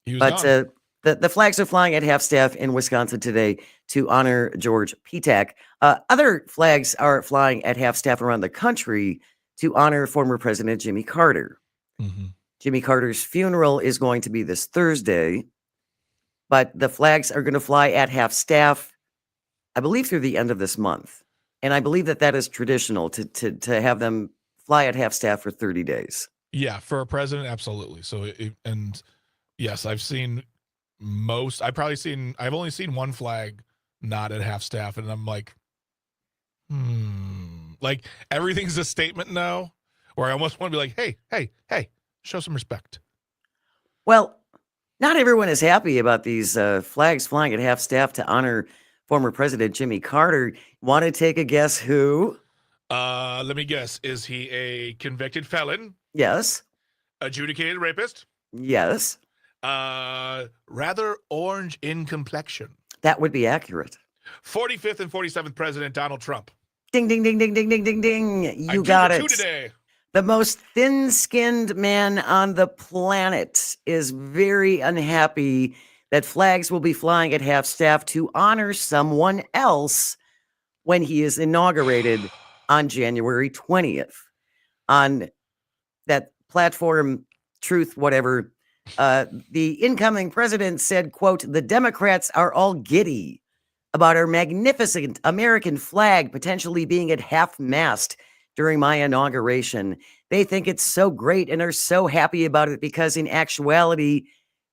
He was But gone. the flags are flying at half-staff in Wisconsin today to honor George Petak. Other flags are flying at half-staff around the country to honor former President Jimmy Carter. Jimmy Carter's funeral is going to be this Thursday, but the flags are going to fly at half-staff, I believe, through the end of this month. And I believe that is traditional to have them fly at half-staff for 30 days. Yeah, for a president, absolutely. So, and yes, I've only seen one flag not at half staff, and I'm like, like everything's a statement now, or I almost want to be like, hey, show some respect. Well, not everyone is happy about these flags flying at half staff to honor former President Jimmy Carter. Want to take a guess who? Let me guess. Is he a convicted felon? Yes. Adjudicated rapist? Yes. Rather orange in complexion. That would be accurate. 45th and 47th President Donald Trump. Ding, ding, ding, ding, ding, ding, ding, ding. You I got did it. two today. The most thin-skinned man on the planet is very unhappy that flags will be flying at half-staff to honor someone else when he is inaugurated on January 20th. On that platform, Truth, whatever, the incoming president said, quote, "The Democrats are all giddy about our magnificent American flag potentially being at half-mast during my inauguration. They think it's so great and are so happy about it because in actuality,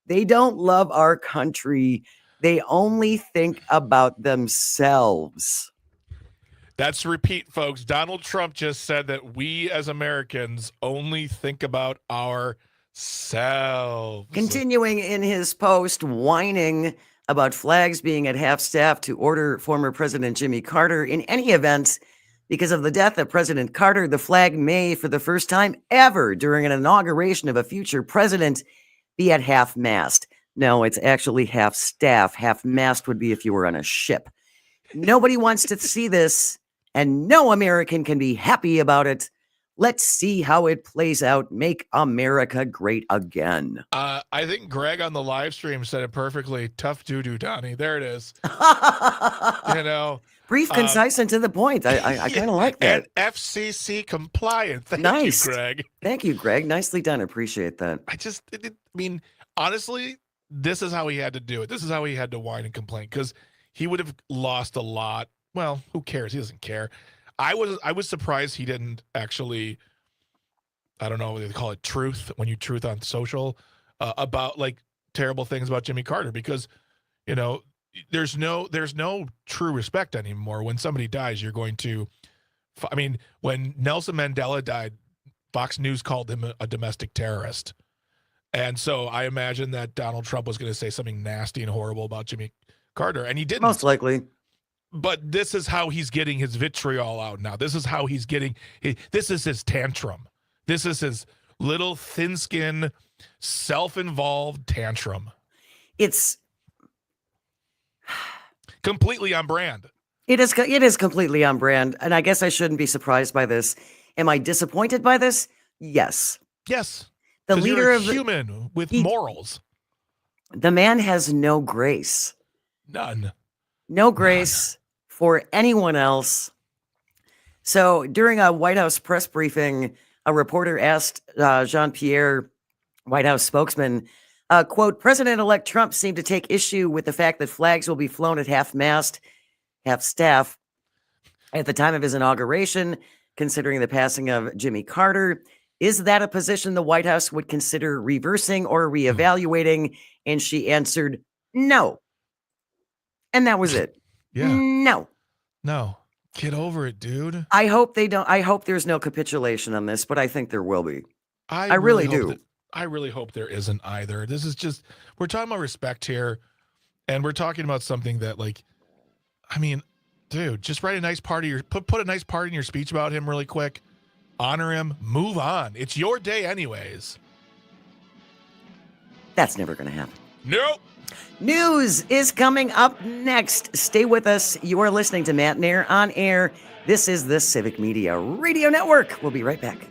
they don't love our country. They only think about themselves." That's repeat, folks. Donald Trump just said that we as Americans only think about ourselves. Continuing in his post, whining about flags being at half-staff to order former President Jimmy Carter. In any event, because of the death of President Carter, the flag may, for the first time ever during an inauguration of a future president, be at half-mast. No, it's actually half-staff. Half-mast would be if you were on a ship. Nobody wants to see this, and no American can be happy about it. Let's see how it plays out. Make America great again. I think Greg on the live stream said it perfectly. Tough doo-doo, Donnie. There it is. Brief, concise, and to the point. I kind of like that. And FCC compliant. Thank Nice. you, Greg. Thank you, Greg. Nicely done. Appreciate that. I mean, honestly, this is how he had to do it. This is how he had to whine and complain, because he would have lost a lot. Well, who cares? He doesn't care. I was surprised he didn't actually, I don't know what they call it, truth, when you truth on social, about like terrible things about Jimmy Carter, because, there's no true respect anymore. When somebody dies, you're going to, I mean, when Nelson Mandela died, Fox News called him a domestic terrorist. And so I imagine that Donald Trump was going to say something nasty and horrible about Jimmy Carter, and he didn't. Most likely. But this is how he's getting his vitriol out now. This is how he's getting, this is his tantrum. This is his little thin-skinned, self-involved tantrum. It's completely on brand. It is completely on brand, and I guess I shouldn't be surprised by this. Am I disappointed by this? Yes. Yes. The leader of human with morals. The man has no grace. None. No grace for anyone else. So during a White House press briefing, a reporter asked Jean-Pierre, White House spokesman, quote, "President-elect Trump seemed to take issue with the fact that flags will be flown at half-mast, half-staff at the time of his inauguration, considering the passing of Jimmy Carter. Is that a position the White House would consider reversing or reevaluating?" And she answered, "No." And that was it. Yeah. No. Get over it, dude. I hope they don't. I hope there's no capitulation on this, but I think there will be. I really do. I really hope there isn't either. This is just, we're talking about respect here, and we're talking about something that, like, I mean, dude, just write a nice part of your, put a nice part in your speech about him really quick. Honor him. Move on. It's your day anyways. That's never going to happen. Nope. News is coming up next. Stay with us. You are listening to Matenaer On Air, This is the Civic Media Radio Network. We'll be right back.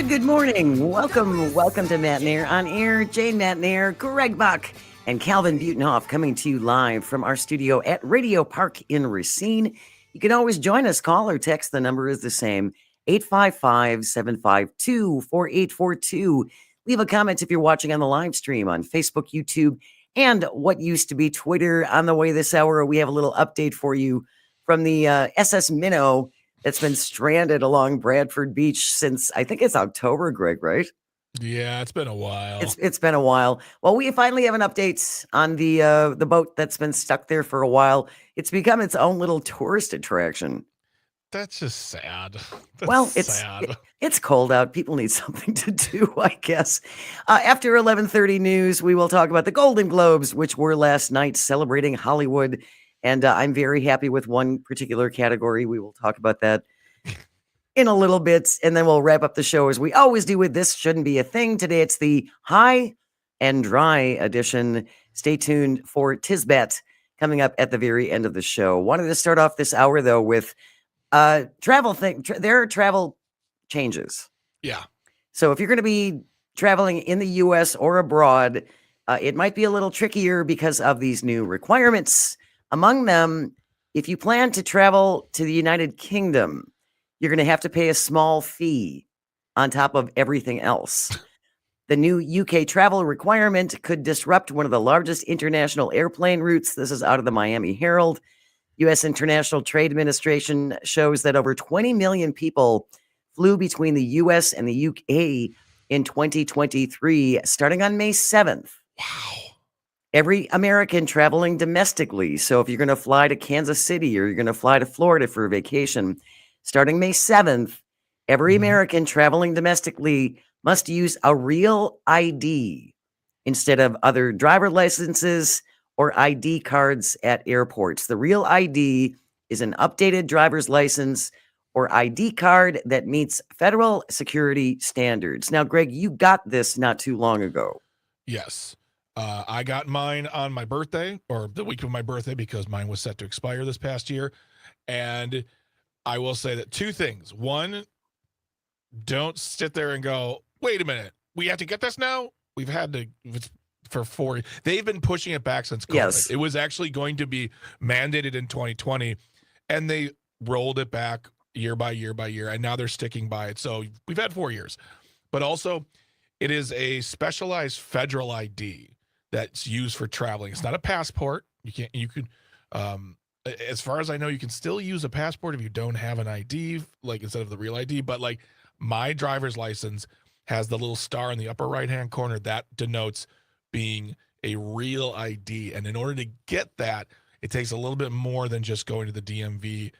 Good morning. Welcome to Matenaer On Air. Jane Matenaer, Greg Bach, and Calvin Butenhoff coming to you live from our studio at Radio Park in Racine. You can always join us. Call or text. The number is the same, 855-752-4842. Leave a comment if you're watching on the live stream on Facebook, YouTube, and what used to be Twitter. On the way this hour, we have a little update for you from the SS Minnow that's been stranded along Bradford Beach since, I think it's October, Greg, right? Yeah, it's been a while. It's been a while. Well, we finally have an update on the boat that's been stuck there for a while. It's become its own little tourist attraction. That's just sad. It's cold out. People need something to do, I guess. After 11:30 news, we will talk about the Golden Globes, which were last night, celebrating Hollywood. And I'm very happy with one particular category. We will talk about that in a little bit. And then we'll wrap up the show as we always do with This Shouldn't Be a Thing. Today it's the High and Dry edition. Stay tuned for Tisbat coming up at the very end of the show. Wanted to start off this hour, though, with travel thing. There are travel changes. Yeah. So if you're going to be traveling in the U.S. or abroad, it might be a little trickier because of these new requirements. Among them, if you plan to travel to the United Kingdom, you're going to have to pay a small fee on top of everything else. The new UK travel requirement could disrupt one of the largest international airplane routes. This is out of the Miami Herald. U.S. International Trade Administration shows that over 20 million people flew between the U.S. and the UK in 2023, starting on May 7th. Wow. Every American traveling domestically. So if you're going to fly to Kansas City or you're going to fly to Florida for a vacation, starting May 7th, every American traveling domestically must use a real ID instead of other driver licenses or ID cards at airports. The real ID is an updated driver's license or ID card that meets federal security standards. Now, Greg, you got this not too long ago. Yes. I got mine on my birthday, or the week of my birthday, because mine was set to expire this past year. And I will say that two things. One, don't sit there and go, wait a minute, we have to get this now? We've had to for 4 years. They've been pushing it back since COVID. Yes. It was actually going to be mandated in 2020, and they rolled it back year by year by year, and now they're sticking by it. So we've had 4 years. But also, it is a specialized federal ID that's used for traveling. It's not a passport. You can, as far as I know, you can still use a passport if you don't have an ID, like instead of the real ID. But like my driver's license has the little star in the upper right-hand corner that denotes being a real ID. And in order to get that, it takes a little bit more than just going to the DMV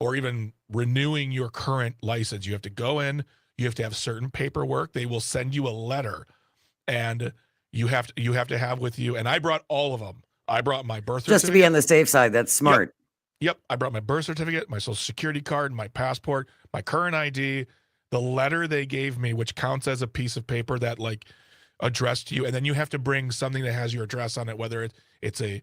or even renewing your current license. You have to go in, you have to have certain paperwork. They will send you a letter, and you have to have with you. And I brought all of them. I brought my birth certificate. Just to be on the safe side. That's smart. Yep. I brought my birth certificate, my social security card, my passport, my current ID, the letter they gave me, which counts as a piece of paper that like addressed you. And then you have to bring something that has your address on it, whether it's a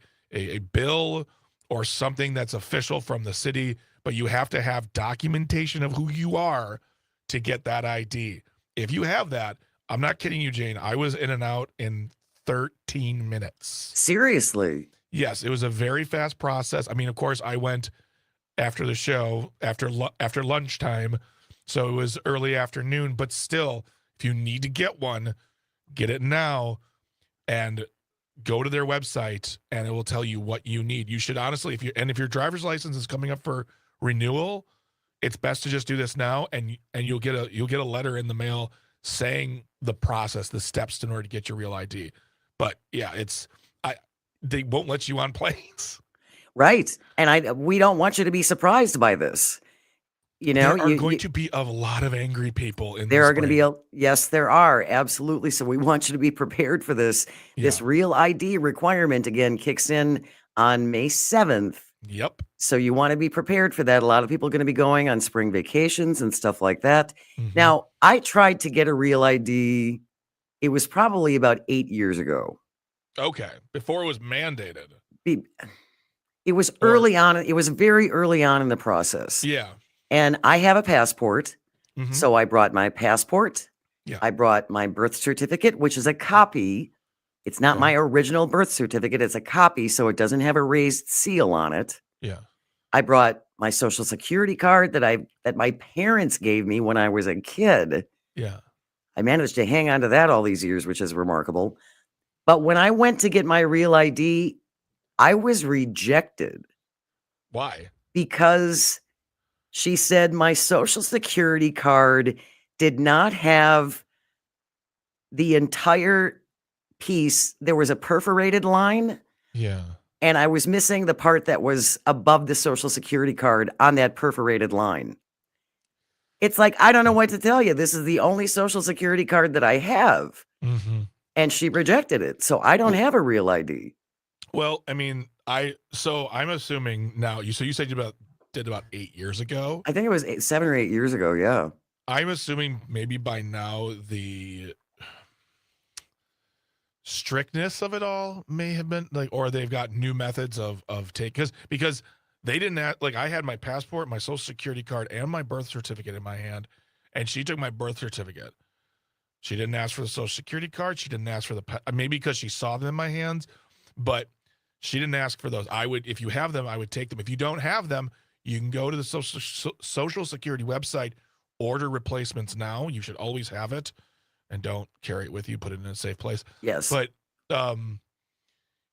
bill or something that's official from the city, but you have to have documentation of who you are to get that ID. If you have that, I'm not kidding you, Jane, I was in and out in 13 minutes. Seriously. Yes, it was a very fast process. I mean, of course, I went after the show, after lunchtime, so it was early afternoon, but still, if you need to get one, get it now and go to their website and it will tell you what you need. You should honestly, if your driver's license is coming up for renewal, it's best to just do this now and you'll get a letter in the mail saying the process, the steps in order to get your real ID. But yeah, they won't let you on planes. Right. And we don't want you to be surprised by this. You know, there are going to be a lot of angry people in there this are going to be yes, there are. Absolutely. So we want you to be prepared for this. This real ID requirement again kicks in on May 7th. Yep. So you want to be prepared for that. A lot of people are going to be going on spring vacations and stuff like that. Mhm. Now, I tried to get a real ID. It was probably about 8 years ago. Okay. Before it was mandated. It was early on. It was very early on in the process. Yeah. And I have a passport. Mhm. So I brought my passport. Yeah. I brought my birth certificate, which is a copy. It's not Okay. my original birth certificate. It's a copy, so it doesn't have a raised seal on it. Yeah. I brought my social security card that my parents gave me when I was a kid. Yeah. I managed to hang on to that all these years, which is remarkable. But when I went to get my real ID, I was rejected Why? because she said my social security card did not have the entire piece. There was a perforated line, Yeah. and I was missing the part that was above the social security card on that perforated line. It's like, I don't know what to tell you. This is the only social security card that I have. Mm-hmm. And she rejected it. So I don't have a real ID. Well, I mean, I'm assuming now. You said you did about 8 years ago. I think it was 7 or 8 years ago. Yeah. I'm assuming maybe by now the strictness of it all may have been like, or they've got new methods of because they didn't have, like, I had my passport, my social security card, and my birth certificate in my hand, and she took my birth certificate. She didn't ask for the social security card. She didn't ask for maybe because she saw them in my hands, but she didn't ask for those. If you have them, I would take them. If you don't have them, you can go to the social security website, order replacements now. You should always have it, and don't carry it with you. Put it in a safe place. Yes. But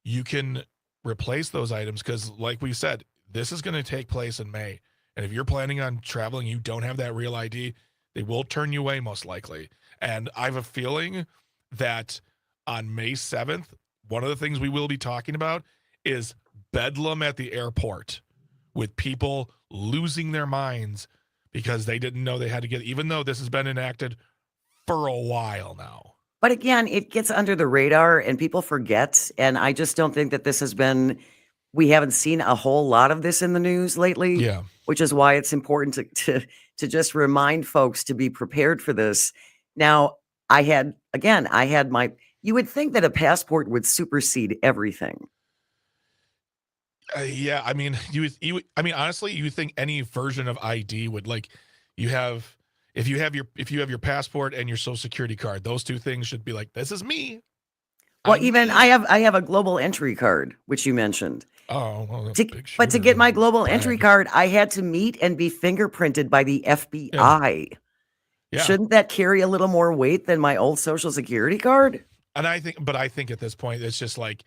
you can replace those items because, like we said, this is going to take place in May. And if you're planning on traveling, you don't have that real ID, they will turn you away most likely. And I have a feeling that on May 7th, one of the things we will be talking about is bedlam at the airport with people losing their minds because they didn't know they had to get, even though this has been enacted for a while now. But again, it gets under the radar and people forget. And I just don't think that we haven't seen a whole lot of this in the news lately. Yeah. Which is why it's important to just remind folks to be prepared for this. Now, you would think that a passport would supersede everything. Yeah, I mean, honestly, you think any version of ID would, like, if you have your passport and your social security card, those two things should be like, this is me. Well, I have a global entry card, which you mentioned. Oh, well, that's big But to shooter. get my global Brag. entry card, I had to meet and be fingerprinted by the FBI. Yeah. Shouldn't that carry a little more weight than my old social security card? And I think at this point, it's just like,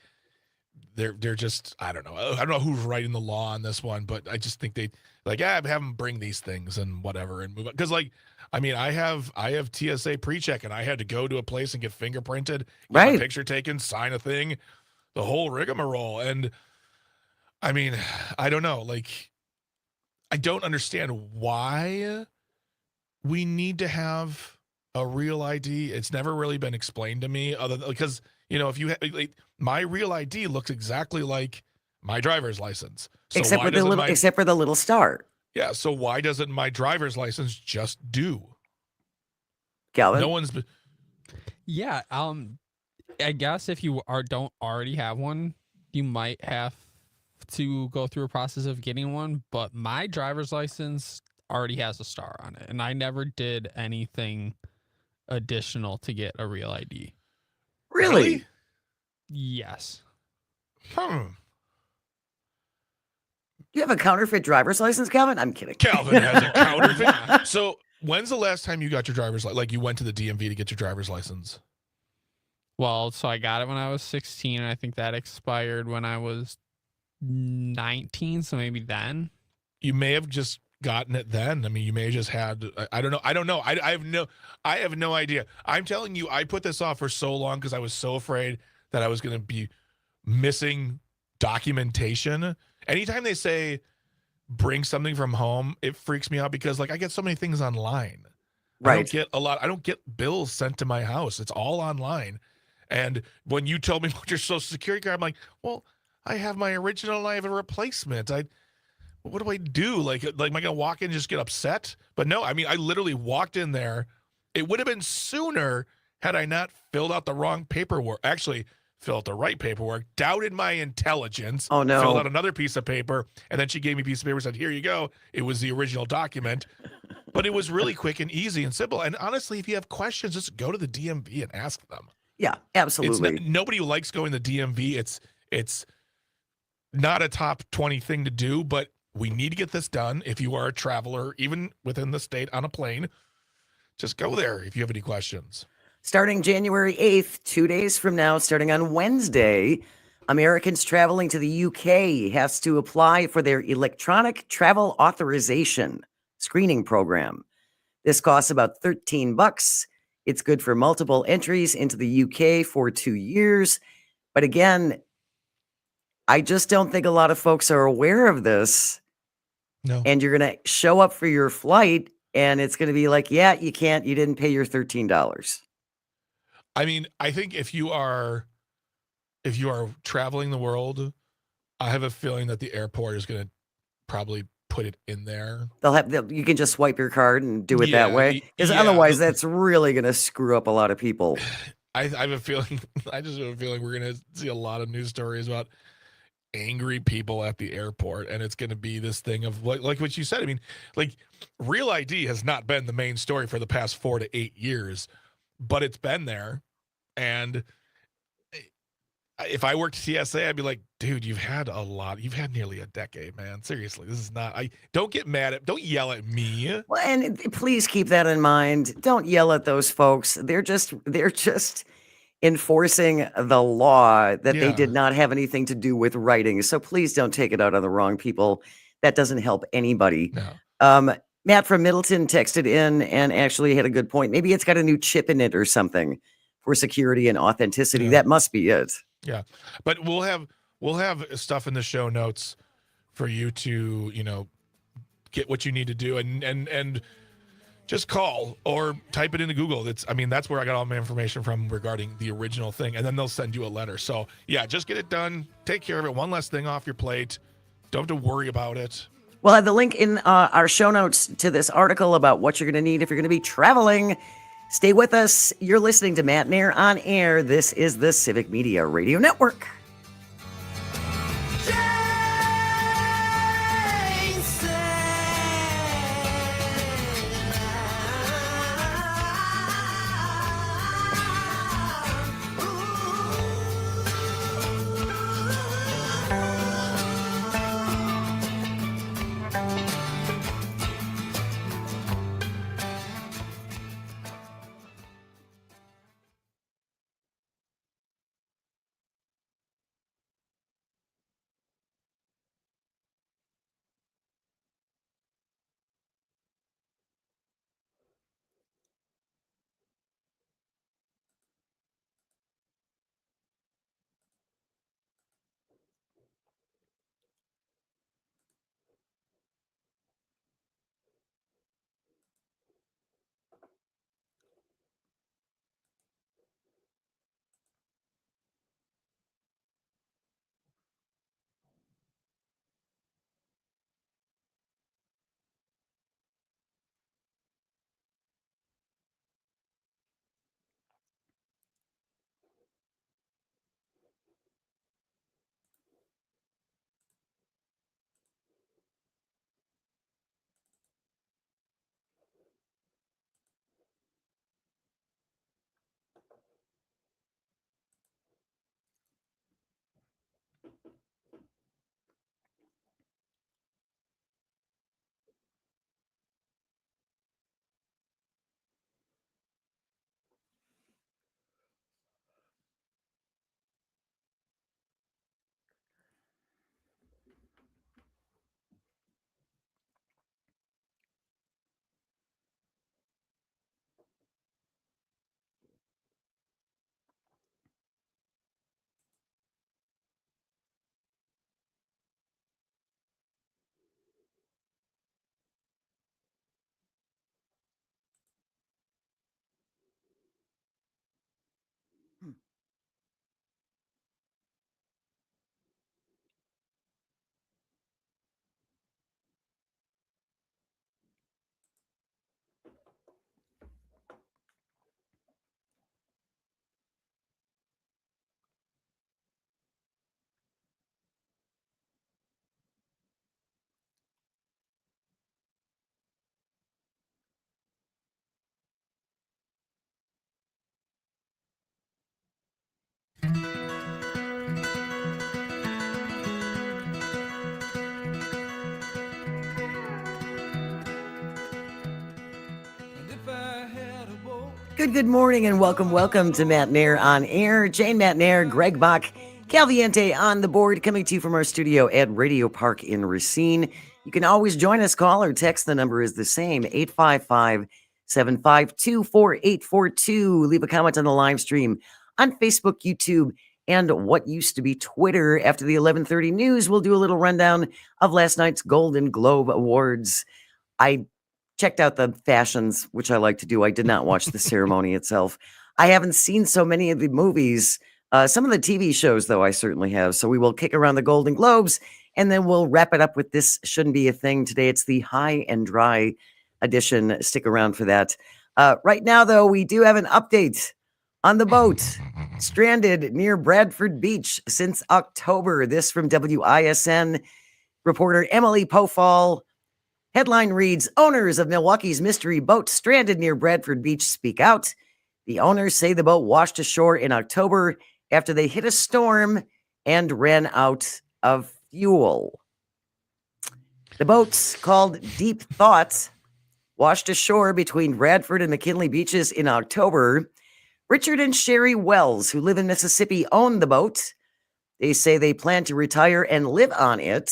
they're just, I don't know who's writing the law on this one, but I just think they like, have them bring these things and whatever and move on. Cause like, I mean, I have TSA pre-check and I had to go to a place and get fingerprinted, get my Right. picture taken, sign a thing, the whole rigmarole. And I mean, I don't know, like, I don't understand why we need to have a real ID? It's never really been explained to me, other than, because if you my real ID looks exactly like my driver's license. So except why for doesn't my except for the little star. yeah? So why doesn't my driver's license just do? Calvin? No one's. Yeah, I guess if you don't already have one, you might have to go through a process of getting one. But my driver's license already has a star on it, and I never did anything additional to get a real ID. Really? Yes. Hmm. Do you have a counterfeit driver's license, Calvin? I'm kidding. Calvin has a counterfeit. So when's the last time you got your driver's license? Like you went to the DMV to get your driver's license? Well, so I got it when I was 16, and I think that expired when I was 19, so maybe then. You may have just gotten it then. I mean, you may have just had. I don't know. I have no idea. I'm telling you, I put this off for so long because I was so afraid that I was going to be missing documentation. Anytime they say bring something from home, it freaks me out because like I get so many things online. Right. I don't get bills sent to my house. It's all online. And when you told me about your social security card, I'm like, well, I have my original and I have a replacement. What do I do? Like am I gonna walk in and just get upset? But no, I mean, I literally walked in there. It would have been sooner had I not filled out the wrong paperwork. Actually, filled out the right paperwork, doubted my intelligence. Oh, no. Filled out another piece of paper, and then she gave me a piece of paper and said, here you go. It was the original document. But it was really quick and easy and simple. And honestly, if you have questions, just go to the DMV and ask them. Yeah, absolutely. Nobody likes going to the DMV. It's not a top 20 thing to do, but we need to get this done. If you are a traveler, even within the state on a plane, just go there if you have any questions. Starting January 8th, 2 days from now, starting on Wednesday, Americans traveling to the UK has to apply for their electronic travel authorization screening program. This costs about $13. It's good for multiple entries into the UK for 2 years. But again, I just don't think a lot of folks are aware of this. No. And you're going to show up for your flight and it's going to be like, yeah, you didn't pay your $13. I mean, I think if you are traveling the world, I have a feeling that the airport is going to probably put it in there. You can just swipe your card and do it that way. Because yeah. otherwise that's really going to screw up a lot of people. I have a feeling, I just have a feeling we're going to see a lot of news stories about angry people at the airport. And it's going to be this thing of like what you said. I mean, like Real ID has not been the main story for the past 4 to 8 years, but it's been there. And if I worked TSA, I'd be like, dude, you've had nearly a decade, man. Seriously, this is not, don't yell at me. Well, and please keep that in mind. Don't yell at those folks. They're just enforcing the law that they did not have anything to do with writing. So please don't take it out on the wrong people. That doesn't help anybody. No. Matt from Middleton texted in and actually had a good point. Maybe it's got a new chip in it or something for security and authenticity. Yeah. That must be it. Yeah. But we'll have stuff in the show notes for you to, get what you need to do and just call or type it into Google. That's where I got all my information from regarding the original thing. And then they'll send you a letter. So yeah, just get it done. Take care of it. One less thing off your plate. Don't have to worry about it. We'll have the link in our show notes to this article about what you're going to need if you're going to be traveling. Stay with us. You're listening to Matenaer On Air. This is the Civic Media Radio Network. Good morning and welcome to Matenaer On Air. Jane Matenaer, Greg Bach, Calviente on the board, coming to you from our studio at Radio Park in Racine. You can always join us, call or text. The number is the same, 855-752-4842. Leave a comment on the live stream on Facebook, YouTube, and what used to be Twitter. After the 11:30 news, we'll do a little rundown of last night's Golden Globe Awards. I checked out the fashions, which I like to do. I did not watch the ceremony itself. I haven't seen so many of the movies. Some of the TV shows, though, I certainly have. So we will kick around the Golden Globes, and then we'll wrap it up with This Shouldn't Be a Thing. Today, it's the High and Dry edition. Stick around for that. Right now, though, we do have an update on the boat stranded near Bradford Beach since October. This from WISN reporter Emily Pofall. Headline reads, owners of Milwaukee's mystery boat stranded near Bradford Beach speak out. The owners say the boat washed ashore in October after they hit a storm and ran out of fuel. The boat, called Deep Thought, washed ashore between Bradford and McKinley beaches in October. Richard and Sherry Wells, who live in Mississippi, own the boat. They say they plan to retire and live on it.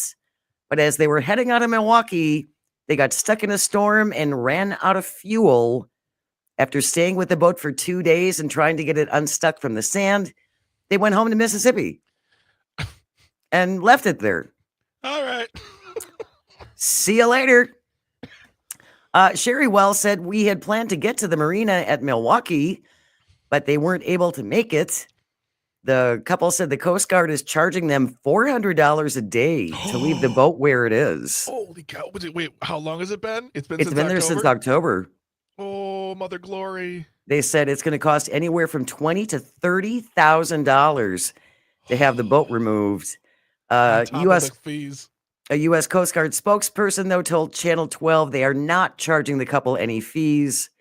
But as they were heading out of Milwaukee, they got stuck in a storm and ran out of fuel. After staying with the boat for 2 days and trying to get it unstuck from the sand, they went home to Mississippi and left it there. All right. See you later. Sherry Wells said, we had planned to get to the marina at Milwaukee, but they weren't able to make it. The couple said the Coast Guard is charging them $400 a day to leave the boat where it is. Holy cow. Wait, how long has it been? It's been There since October. Oh, Mother Glory. They said it's going to cost anywhere from $20,000 to $30,000 to have the boat removed. Fees. A U.S. Coast Guard spokesperson, though, told Channel 12 they are not charging the couple any fees.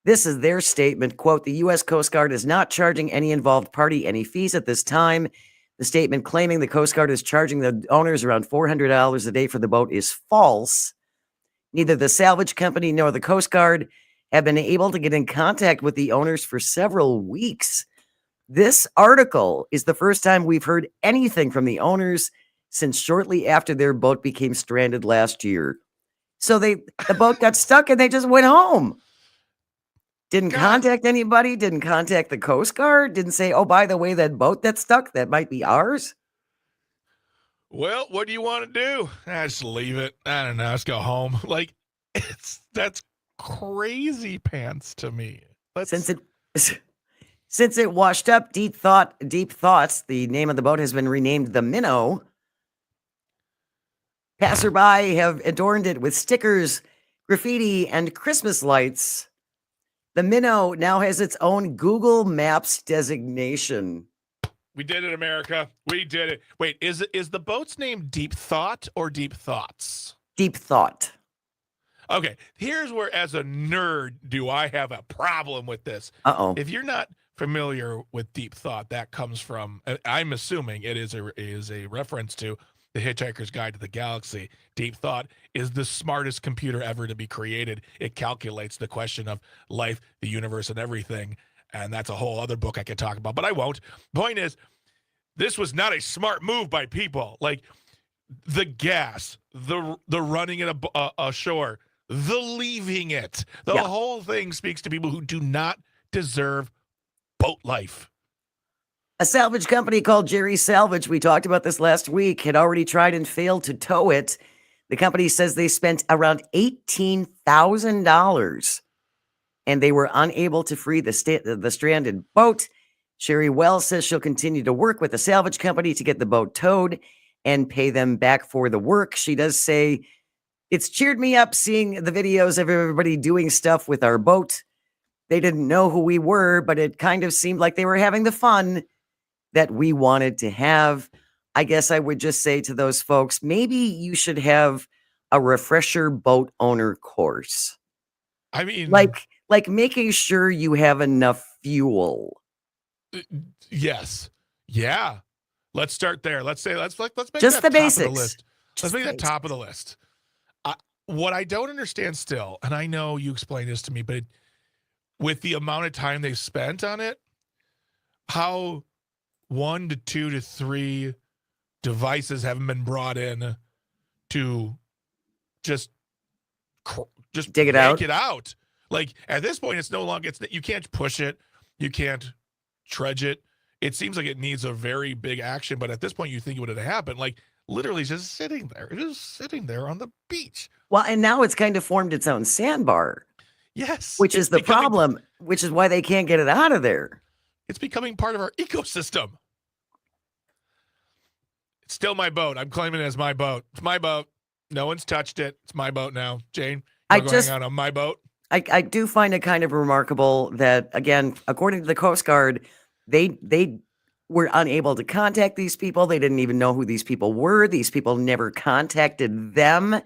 This is their statement, quote, the U.S. Coast Guard is not charging any involved party any fees at this time. The statement claiming the Coast Guard is charging the owners around $400 a day for the boat is false. Neither the salvage company nor the Coast Guard have been able to get in contact with the owners for several weeks. This article is the first time we've heard anything from the owners since shortly after their boat became stranded last year. So the boat got stuck and they just went home. Didn't contact anybody, didn't contact the Coast Guard, didn't say, oh, by the way, that boat that's stuck, that might be ours. Well, what do you want to do? Just leave it. I don't know. Let's go home. Like, that's crazy pants to me. Since it washed up, Deep Thoughts, the name of the boat has been renamed the Minnow. Passerby have adorned it with stickers, graffiti, and Christmas lights. The Minnow now has its own Google Maps designation. We did it, America. We did it. Wait, is the boat's name Deep Thought or Deep Thoughts? Deep Thought. Okay, here's where, as a nerd, do I have a problem with this. Uh-oh. If you're not familiar with Deep Thought, that comes from, I'm assuming it is a reference to The Hitchhiker's Guide to the Galaxy. Deep Thought is the smartest computer ever to be created. It calculates the question of life, the universe, and everything. And that's a whole other book I could talk about, but I won't. Point is, this was not a smart move by people. Like the gas, the running it ashore, the leaving it. The whole thing speaks to people who do not deserve boat life. A salvage company called Jerry Salvage, we talked about this last week, had already tried and failed to tow it. The company says they spent around $18,000 and they were unable to free the stranded boat. Sherry Wells says she'll continue to work with the salvage company to get the boat towed and pay them back for the work. She does say, it's cheered me up seeing the videos of everybody doing stuff with our boat. They didn't know who we were, but it kind of seemed like they were having the fun that we wanted to have. I guess I would just say to those folks, maybe you should have a refresher boat owner course. I mean, like making sure you have enough fuel. Yes. Yeah. Let's start there. Let's make just that the top basics. Of the list. Let's make that top of the list. What I don't understand still, and I know you explained this to me, but with the amount of time they've spent on it, how 1 to 2 to 3 devices haven't been brought in to just dig it yank it out. Like at this point, it's no longer, you can't push it. You can't trudge it. It seems like it needs a very big action, but at this point you think it would have happened. Like literally just sitting there. It is sitting there on the beach. Well, and now it's kind of formed its own sandbar. Yes. Which is the problem, which is why they can't get it out of there. It's becoming part of our ecosystem. It's still my boat. I'm claiming it as my boat. It's my boat. No one's touched it. It's my boat now. Jane, hang out on my boat. I do find it kind of remarkable that, again, according to the Coast Guard, they were unable to contact these people. They didn't even know who these people were. These people never contacted them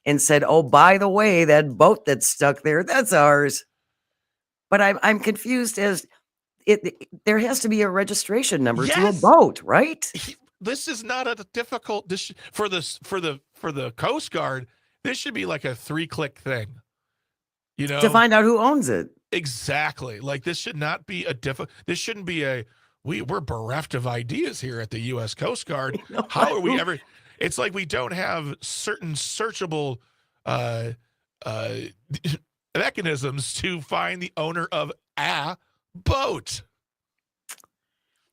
and said, oh, by the way, that boat that's stuck there, that's ours. But I'm confused as there has to be a registration number to a boat, right? This is not a difficult for the Coast Guard. This should be like a 3-click thing, you know, to find out who owns it. Exactly. Like this should not be this shouldn't be we're bereft of ideas here at the U.S. Coast Guard. How are we ever? It's like we don't have certain searchable mechanisms to find the owner of a boat.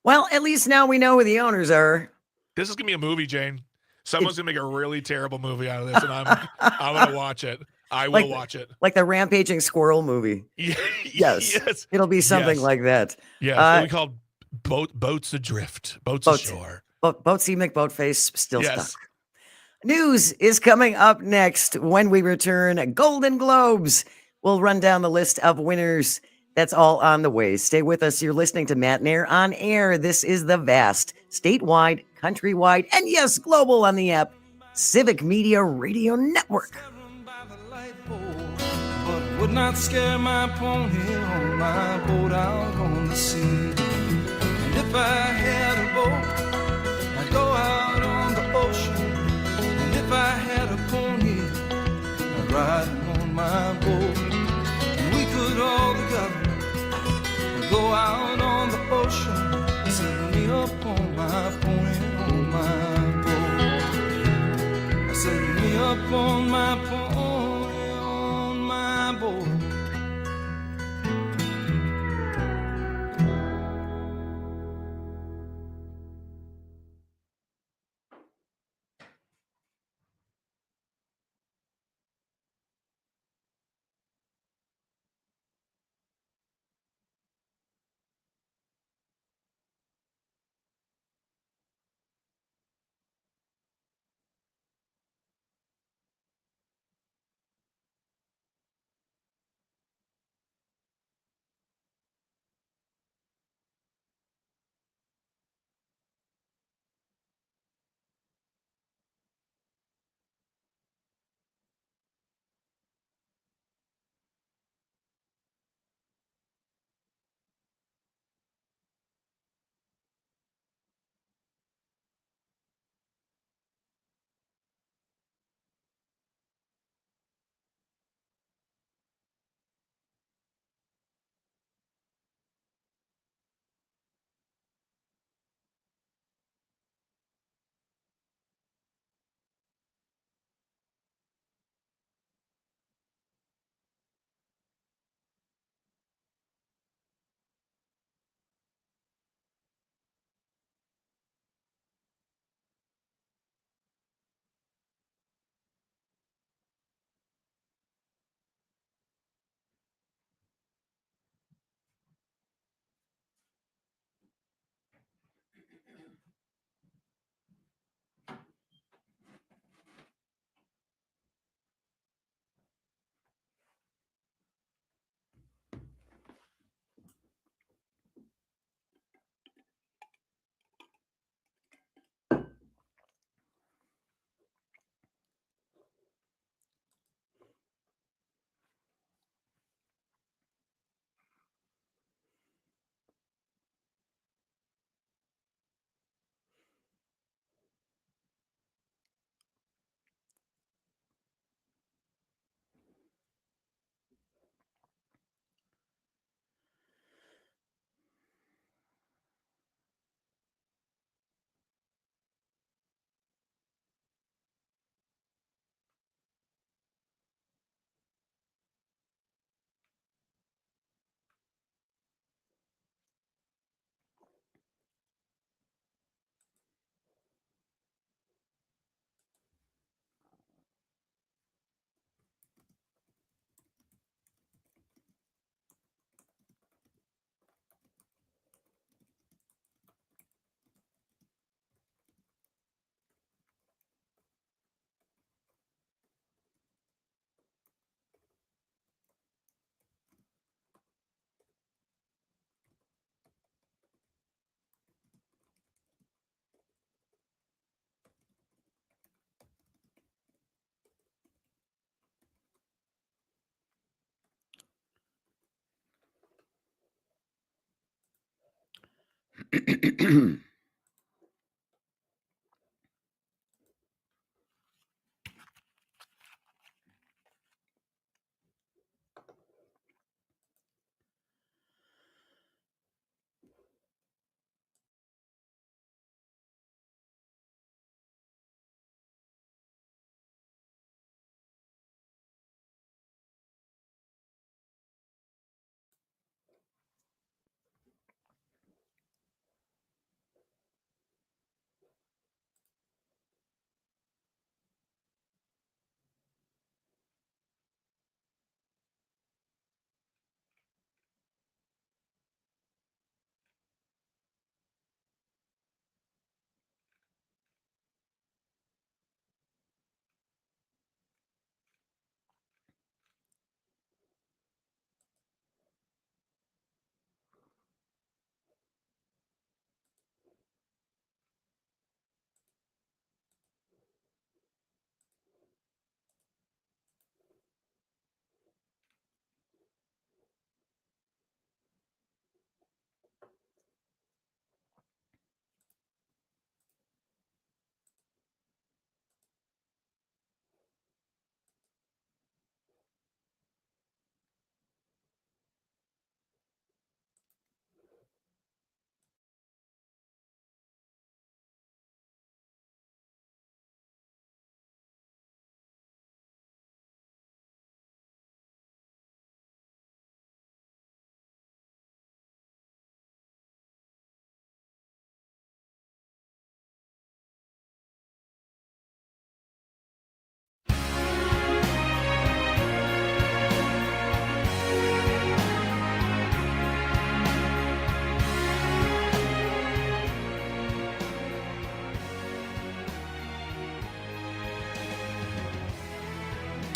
Well, at least now we know who the owners are. This is gonna be a movie, Jane. Someone's gonna make a really terrible movie out of this, and I'm gonna watch it. I will watch it. Like the rampaging squirrel movie. Yes. It'll be something like that. Yeah. It'll be called Boats Adrift. Boats Ashore. Boatsy McBoatface still stuck. News is coming up next when we return. Golden Globes. We'll run down the list of winners. That's all on the way. Stay with us. You're listening to Matenaer On Air. This is the vast, statewide, countrywide, and yes, global on the app, Civic Media Radio Network. But would not scare my pony on my boat out on the sea. And if I had a boat, I'd go out on the ocean. And if I had a pony, I'd ride him on my boat. And we could all together go out on the ocean, set me up on my pony, on my boat. Set me up on my pony, on my boat.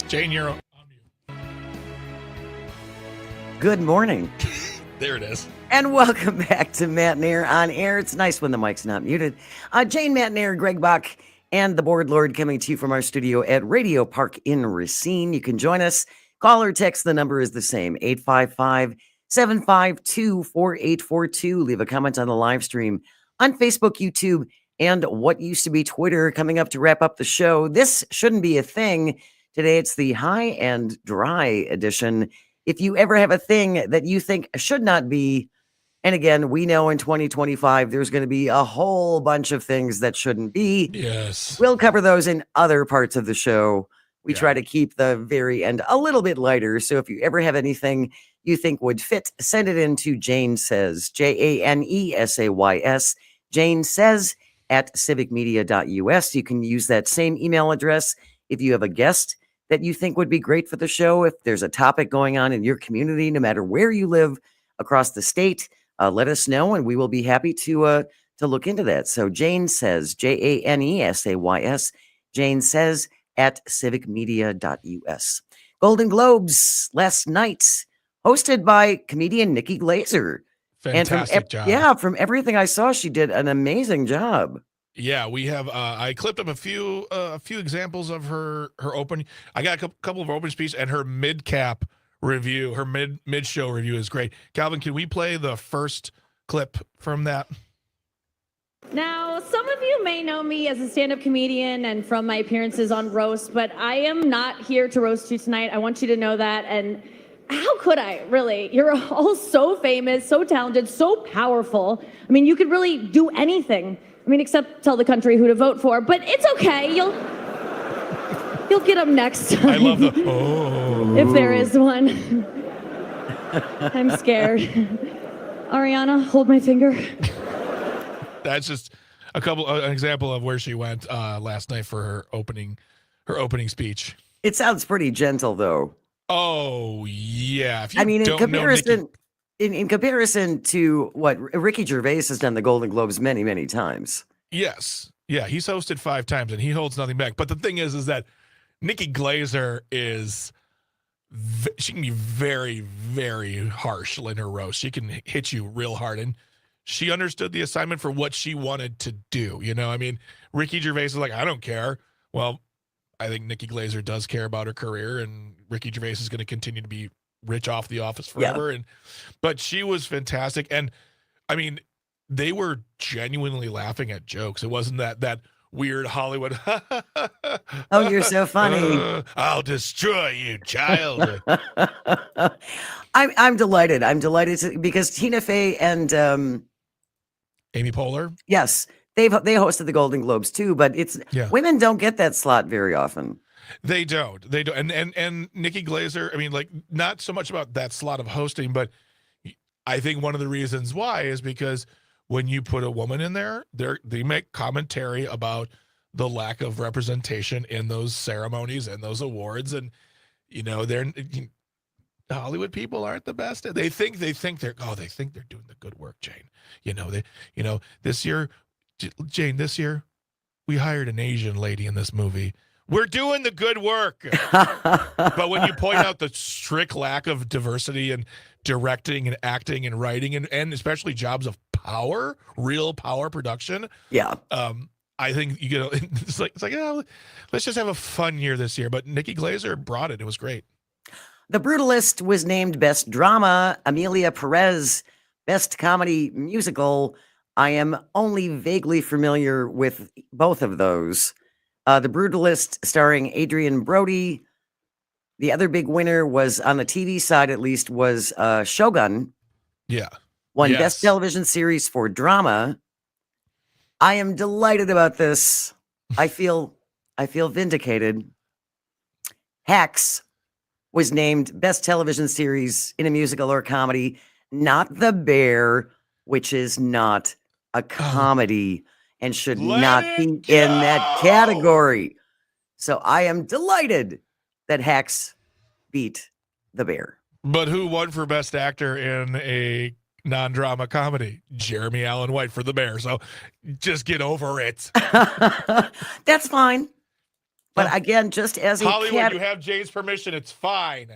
Jane, you're on mute. Good morning. There it is. And welcome back to Matenaer On Air. It's nice when the mic's not muted. Jane Matenaer, Greg Bach, and the Board Lord coming to you from our studio at Radio Park in Racine. You can join us. Call or text. The number is the same, 855-752-4842. Leave a comment on the live stream on Facebook, YouTube, and what used to be Twitter. Coming up to wrap up the show. This shouldn't be a thing. Today it's the high and dry edition. If you ever have a thing that you think should not be, and again, we know in 2025, there's going to be a whole bunch of things that shouldn't be. Yes. We'll cover those in other parts of the show. We Yeah. try to keep the very end a little bit lighter. So if you ever have anything you think would fit, send it in to Jane Says, JANESAYS, Jane Says at civicmedia.us. You can use that same email address if you have a guest that you think would be great for the show. If there's a topic going on in your community, no matter where you live across the state, let us know, and we will be happy to look into that. So Jane Says, JANESAYS, Jane Says at civicmedia.us. Golden Globes last night, hosted by comedian Nikki Glazer. Fantastic job. Yeah, from everything I saw, she did an amazing job. Yeah, we have. I clipped up a few examples of her opening. I got a couple of her opening speech and her mid-cap review. Her mid-show review is great. Calvin, can we play the first clip from that? Now, some of you may know me as a stand-up comedian and from my appearances on Roast, but I am not here to roast you tonight. I want you to know that. And how could I, really? You're all so famous, so talented, so powerful. I mean, you could really do anything. I mean, except tell the country who to vote for. But it's okay. You'll get them next time. I love the oh. If there is one. I'm scared. Ariana, hold my finger. That's just an example of where she went last night for her opening speech. It sounds pretty gentle, though. Oh yeah. If you I mean, in don't know comparison, Nikki, in comparison to what Ricky Gervais has done the Golden Globes many, many times. yes, yeah, he's hosted 5 times and he holds nothing back. But the thing is that Nikki Glazer she can be very, very harsh in her roast. She can hit you real hard, and she understood the assignment for what she wanted to do. You know, I mean, Ricky Gervais is like, I don't care. Well, I think Nikki Glazer does care about her career, and Ricky Gervais is going to continue to be rich off The Office forever. Yeah. But she was fantastic. And I mean, they were genuinely laughing at jokes. It wasn't that weird Hollywood. Oh, you're so funny. I'll destroy you, child. I'm delighted. I'm delighted because Tina Fey and Amy Poehler. yes, they hosted the Golden Globes too, but it's Yeah. women don't get that slot very often. They don't. And Nikki Glaser, I mean, like, not so much about that slot of hosting, but I think one of the reasons why is because when you put a woman in there, they make commentary about the lack of representation in those ceremonies and those awards. And, Hollywood people aren't the best. They think they're doing the good work, Jane. This year, Jane, we hired an Asian lady in this movie. We're doing the good work. But when you point out the strict lack of diversity in directing and acting and writing and especially jobs of power, real power production. Yeah. I think it's like let's just have a fun year this year. But Nikki Glaser brought it. It was great. The Brutalist was named Best Drama. Amelia Perez, Best Comedy Musical. I am only vaguely familiar with both of those. The Brutalist, starring Adrian Brody. The other big winner was, on the TV side at least, was Shogun. Yeah. Won Yes. Best Television Series for Drama. I am delighted about this. I feel vindicated. Hacks was named Best Television Series in a Musical or Comedy. Not The Bear, which is not a comedy and should Let not it be in that category. So I am delighted that Hacks beat The Bear. But who won for Best Actor in a non-drama comedy? Jeremy Allen White for The Bear. So just get over it. That's fine. But again, just as a Hollywood, you have Jane's permission. It's fine.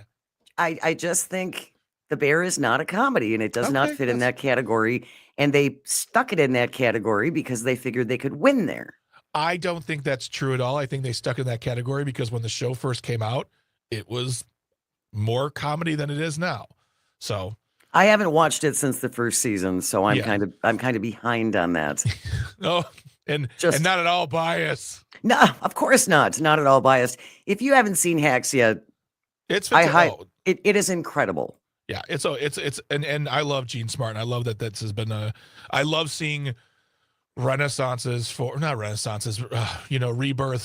I just think The Bear is not a comedy and it does not Okay, fit in that category. And they stuck it in that category because they figured they could win there. I don't think that's true at all. I think they stuck in that category because when the show first came out, it was more comedy than it is now. So I haven't watched it since the first season, so I'm Yeah. kind of behind on that. no, and not at all biased. No, of course not. Not at all biased. If you haven't seen Hacks yet, It's it is incredible. Yeah, it's and I love Gene Smart, and I love that this has been I love seeing rebirths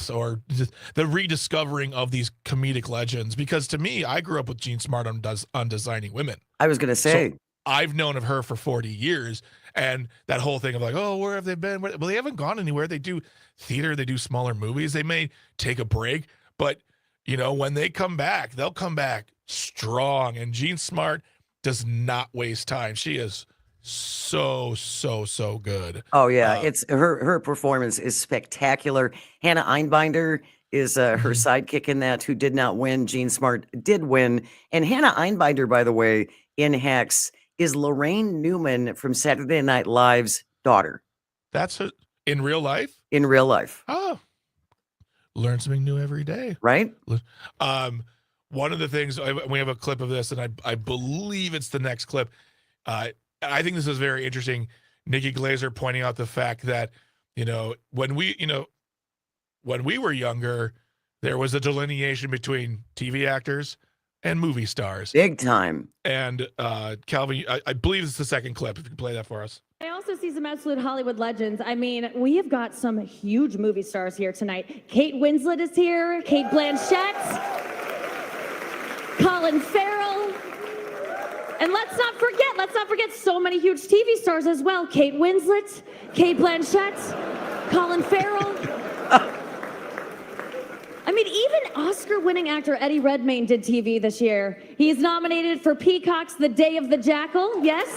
or just the rediscovering of these comedic legends. Because to me, I grew up with Gene Smart on Designing Women. I was going to say, So I've known of her for 40 years, and that whole thing of like, oh, where have they been? Well, they haven't gone anywhere. They do theater, they do smaller movies. They may take a break, but when they come back, they'll come back strong. And Jean Smart does not waste time. She is so good. oh yeah, it's her performance is spectacular. Hannah Einbinder is her sidekick in that, who did not win. Jean Smart did win. And Hannah Einbinder, by the way, in Hacks, is Lorraine Newman from Saturday Night Live's daughter. That's her in real life. In real life, Oh, learn something new every day. right? One of the things we have a clip of this, and I believe it's the next clip. I think this is very interesting. Nikki Glaser pointing out the fact that when we were younger, there was a delineation between TV actors and movie stars. Big time. And Calvin, I believe it's the second clip. If you can play that for us. I also see some absolute Hollywood legends. I mean, we have got some huge movie stars here tonight. Kate Winslet is here, Kate Blanchett, Colin Farrell. And let's not forget so many huge TV stars as well. Kate Winslet, Kate Blanchett, Colin Farrell. I mean, even Oscar-winning actor Eddie Redmayne did TV this year. He is nominated for Peacock's The Day of the Jackal. Yes?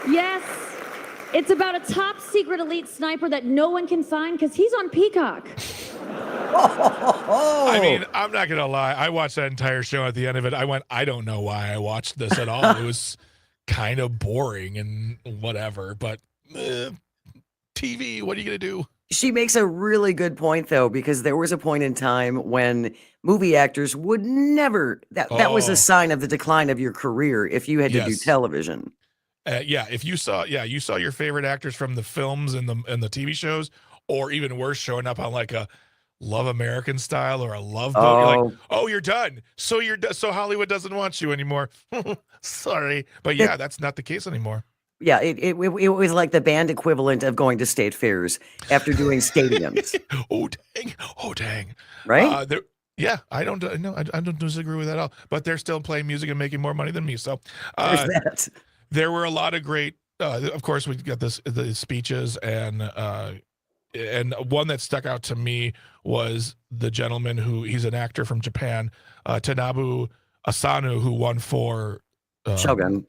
Yes. It's about a top secret elite sniper that no one can find because he's on Peacock. I mean, I'm not going to lie. I watched that entire show. At the end of it, I went, I don't know why I watched this at all. It was kind of boring and whatever. But TV, what are you going to do? She makes a really good point, though, because there was a point in time when movie actors would never, that was a sign of the decline of your career if you had to do Yes. television. if you saw your favorite actors from the films and the TV shows, or even worse, showing up on like a Love American Style or a Love Boat. You're like, oh, you're done. So so Hollywood doesn't want you anymore. Sorry, but yeah, that's not the case anymore. Yeah, it was like the band equivalent of going to state fairs after doing stadiums. Oh dang! Right? Yeah, I don't disagree with that at all. But they're still playing music and making more money than me. So There's that. there were a lot of great. Of course, we got the speeches and one that stuck out to me was the gentleman he's an actor from Japan, Tanabu Asano, who won for Shogun,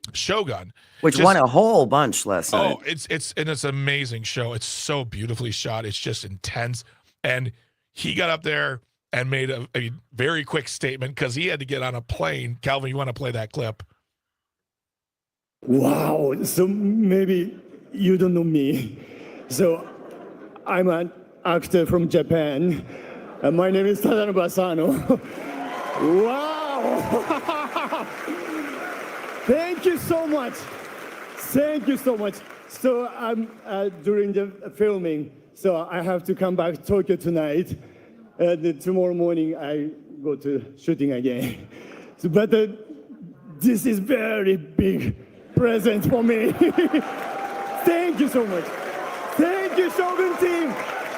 which won a whole bunch last night. Oh, it's an amazing show. It's so beautifully shot. It's just intense. And he got up there and made a very quick statement because he had to get on a plane. Calvin, you want to play that clip? Wow. So maybe you don't know me. So I'm an actor from Japan. My name is Tadanobu Asano. Wow. Thank you so much. Thank you so much. So I'm during the filming, so I have to come back to Tokyo tonight. Tomorrow morning I go to shooting again. So, but this is very big present for me. Thank you so much. Thank you, Shogun team.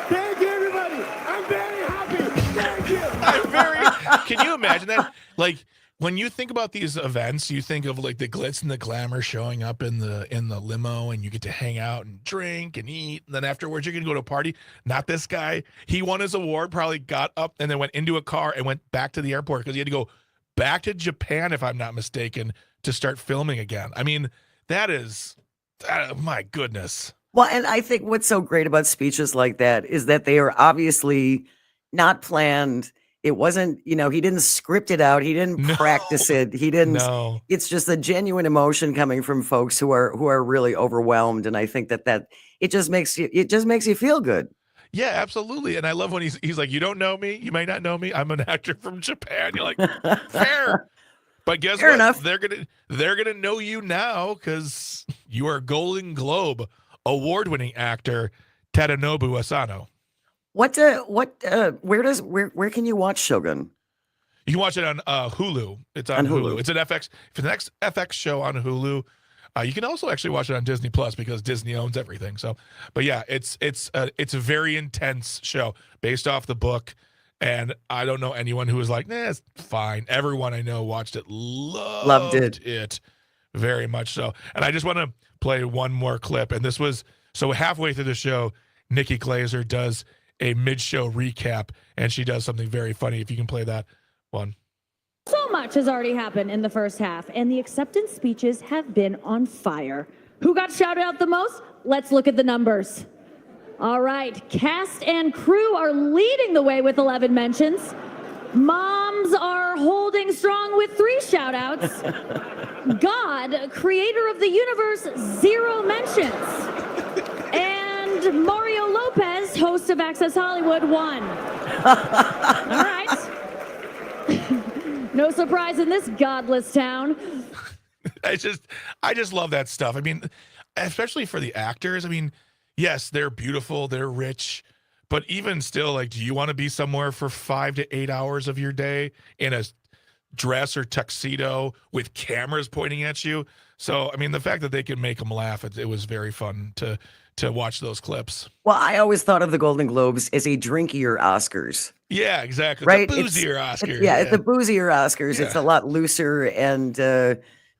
Thank you, everybody. I'm very happy. Thank you. Can you imagine that? Like, when you think about these events, you think of like the glitz and the glamour showing up in the limo, and you get to hang out and drink and eat, and then afterwards you're gonna go to a party. Not this guy. He won his award, probably got up and then went into a car and went back to the airport because he had to go back to Japan, if I'm not mistaken, to start filming again. I mean, my goodness. Well, and I think what's so great about speeches like that is that they are obviously not planned. It wasn't, he didn't script it out. He didn't practice it. He didn't. No. It's just a genuine emotion coming from folks who are really overwhelmed. And I think that it just makes you feel good. Yeah, absolutely. And I love when he's like, you don't know me. You may not know me. I'm an actor from Japan. You're like, fair. But guess Fair what? enough. They're gonna know you now because you are Golden Globe award-winning actor Tadanobu Asano. Where can you watch Shogun? You can watch it on Hulu. It's on Hulu. It's an FX for the next FX show on Hulu. You can also actually watch it on Disney Plus because Disney owns everything. So, but yeah, it's a very intense show based off the book. And I don't know anyone who was like, nah, it's fine. Everyone I know watched it, loved it very much so. And I just want to play one more clip. And this was, so halfway through the show, Nikki Glazer does a mid-show recap, and she does something very funny. If you can play that one. So much has already happened in the first half, and the acceptance speeches have been on fire. Who got shouted out the most? Let's look at the numbers. All right, cast and crew are leading the way with 11 mentions. Moms are holding strong with 3 shout-outs. God, creator of the universe, 0 mentions. And Mario Lopez, host of Access Hollywood, 1. All right. No surprise in this godless town. I just love that stuff. I mean, especially for the actors. I mean, yes, they're beautiful, they're rich, but even still, like, do you want to be somewhere for 5 to 8 hours of your day in a dress or tuxedo with cameras pointing at you? So, I mean, the fact that they can make them laugh, it was very fun to watch those clips. Well, I always thought of the Golden Globes as a drinkier Oscars. Yeah, exactly. Right? The boozier Oscars. It's the boozier Oscars. Yeah. It's a lot looser and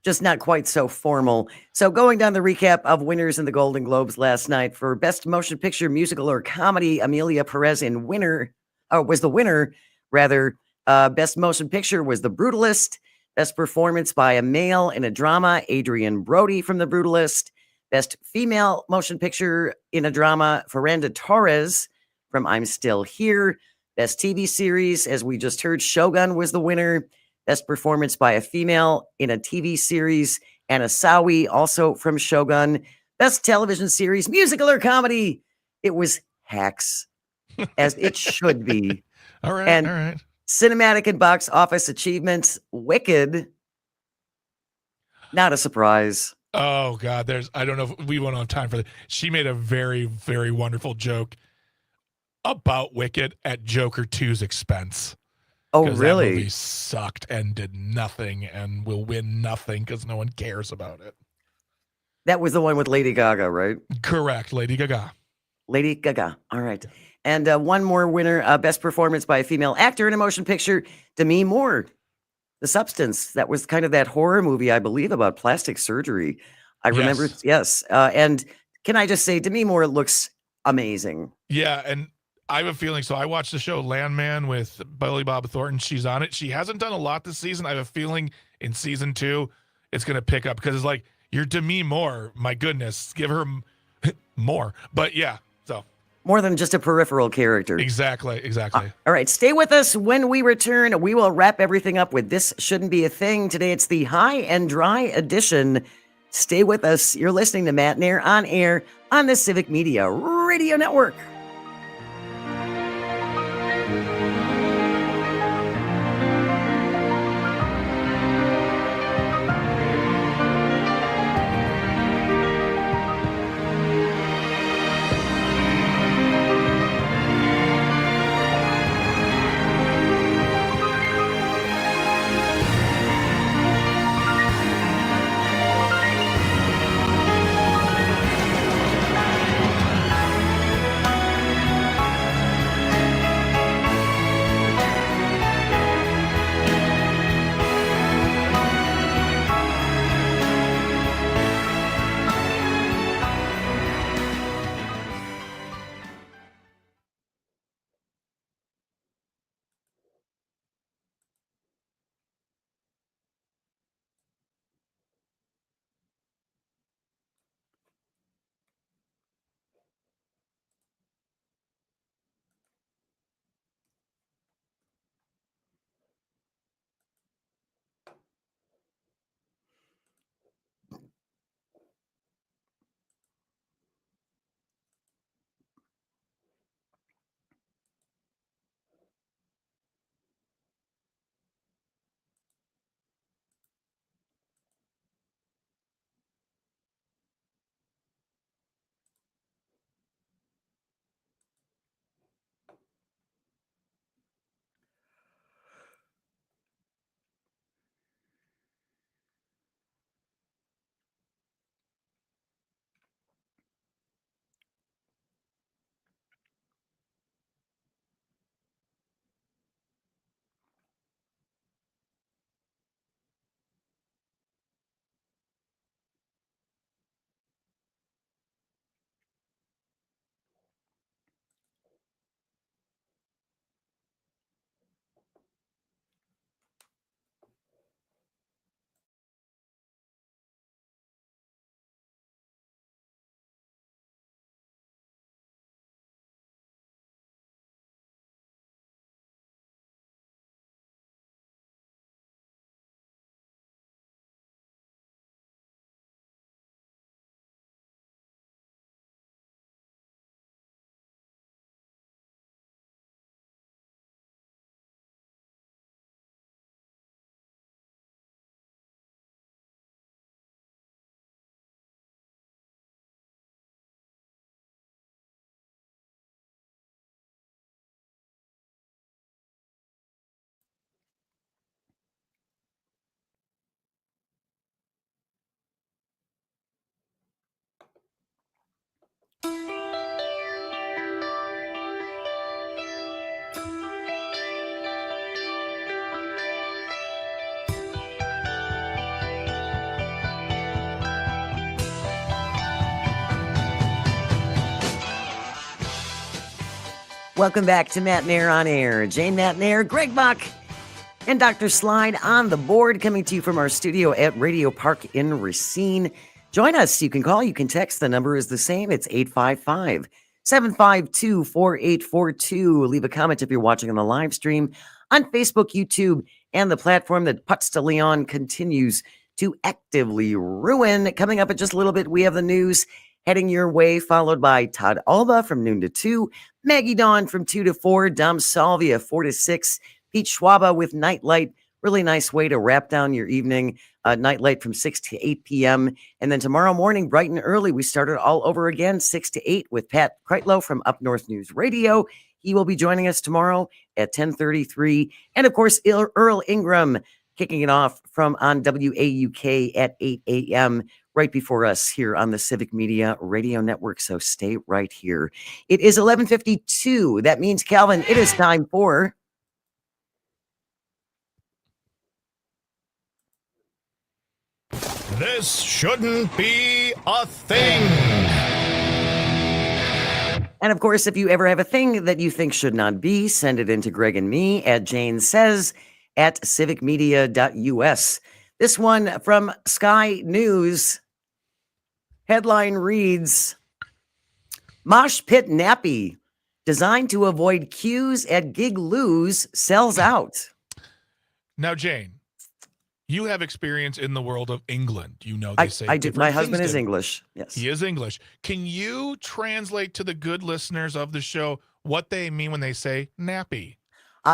just not quite so formal. So going down the recap of winners in the Golden Globes last night for Best Motion Picture, Musical, or Comedy, Amelia Perez was the winner, rather. Best Motion Picture was The Brutalist. Best Performance by a Male in a Drama, Adrian Brody from The Brutalist. Best Female Motion Picture in a Drama, Fernanda Torres from I'm Still Here. Best TV Series, as we just heard, Shogun was the winner. Best Performance by a Female in a TV Series, Anna Sawi, also from Shogun. Best Television Series, Musical or Comedy, it was Hacks, as it should be. All right, and all right. Cinematic and box office achievements, Wicked. Not a surprise. Oh God, I don't know if we won't have time for that. She made a very, very wonderful joke about Wicked at Joker 2's expense. Oh, Because that movie really? sucked and did nothing and will win nothing because no one cares about it. That was the one with Lady Gaga, right? Correct, Lady Gaga. Lady Gaga. All right. And one more winner, best performance by a female actor in a motion picture, Demi Moore. The Substance. That was kind of that horror movie, I believe, about plastic surgery. I remember. Yes. Yes. And can I just say, Demi Moore looks amazing. Yeah, and I have a feeling. So I watched the show Landman with Billy Bob Thornton. She's on it. She hasn't done a lot this season. I have a feeling in season 2 it's going to pick up because it's like you're Demi Moore. My goodness, give her more. But yeah, so More than just a peripheral character. exactly. All right, stay with us. When we return, we will wrap everything up with This Shouldn't Be a Thing. Today it's the High and Dry edition. Stay with us. You're listening to Matenaer On Air on the Civic Media Radio Network. Welcome back to Matenaer On Air. Jane Matenaer, Greg Bach, and Dr. Slide on the board, coming to you from our studio at Radio Park in Racine. Join us. You can call, you can text. The number is the same. It's 855-752-4842. Leave a comment if you're watching on the live stream on Facebook, YouTube, and the platform that Putz de Leon continues to actively ruin. Coming up in just a little bit, we have the news heading your way, followed by Todd Alba from noon to 2, Maggie Dawn from 2 to 4, Dom Salvia 4 to 6, Pete Schwaba with Nightlight. Really nice way to wrap down your evening. Nightlight from 6 to 8 p.m. And then tomorrow morning, bright and early, we started all over again, 6 to 8 with Pat Kreitlow from Up North News Radio. He will be joining us tomorrow at 10:33. And of course, Earl Ingram kicking it off from on WAUK at 8 a.m. right before us here on the Civic Media Radio Network. So stay right here. It is 11:52. That means, Calvin, it is time for... This shouldn't be a thing. And of course, if you ever have a thing that you think should not be, send it in to Greg and me at Jane Says at civicmedia.us. This one from Sky News. Headline reads, Mosh Pit Nappy, designed to avoid queues at gig loos, sells out. Now, Jane, you have experience in the world of England. You know, they say I do. My different husband things is to- English. Yes. He is English. Can you translate to the good listeners of the show what they mean when they say nappy?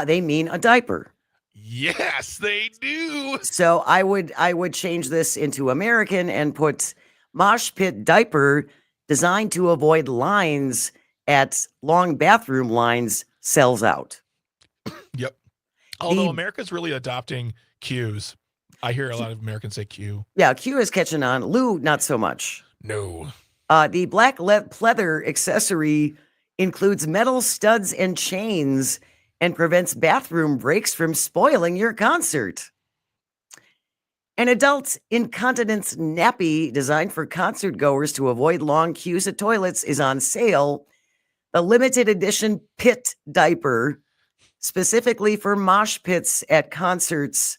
They mean a diaper. Yes, they do. So I would change this into American and put mosh pit diaper designed to avoid lines at long bathroom lines, sells out. Yep. Although America's really adopting cues. I hear a lot of Americans say Q. Yeah, Q is catching on. Lou, not so much. No. The black pleather accessory includes metal studs and chains and prevents bathroom breaks from spoiling your concert. An adult incontinence nappy designed for concert goers to avoid long queues at toilets is on sale. The limited edition pit diaper, specifically for mosh pits at concerts,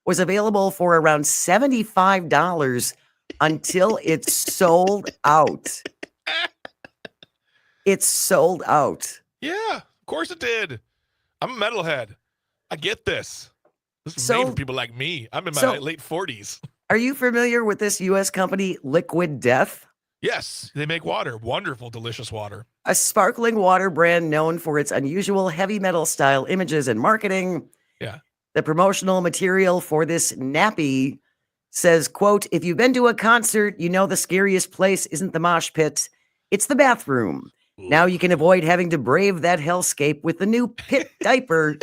was available for around $75 until it's sold out. It's sold out. Yeah, of course it did. I'm a metalhead. I get this. This is So- made for people like me. I'm in my late 40s. Are you familiar with this U.S. company, Liquid Death? Yes, they make water. Wonderful, delicious water. A sparkling water brand known for its unusual heavy metal style images and marketing. Yeah. The promotional material for this nappy says, quote, if you've been to a concert, you know the scariest place isn't the mosh pit, it's the bathroom. Now you can avoid having to brave that hellscape with the new pit diaper.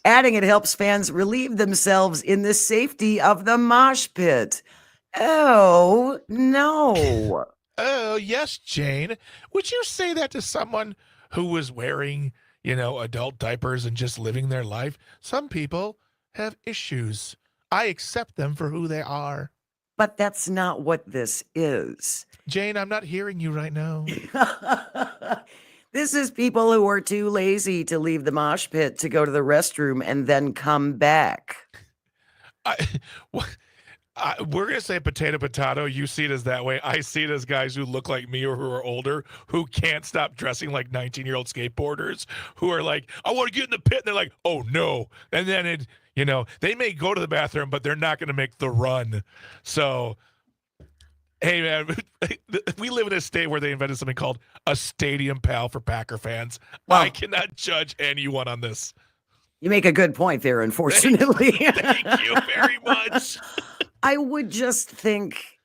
Adding it helps fans relieve themselves in the safety of the mosh pit. Oh, no. Oh, yes, Jane. Would you say that to someone who was wearing, adult diapers and just living their life? Some people have issues. I accept them for who they are. But that's not what this is. Jane, I'm not hearing you right now. This is people who are too lazy to leave the mosh pit to go to the restroom and then come back. We're going to say potato. You see it as that way. I see it as guys who look like me or who are older, who can't stop dressing like 19-year-old skateboarders, who are like, I want to get in the pit. And they're like, oh, no. And then, they may go to the bathroom, but they're not going to make the run. So, hey, man, we live in a state where they invented something called a stadium pal for Packer fans. Well, I cannot judge anyone on this. You make a good point there, unfortunately. Thank you very much. I would just think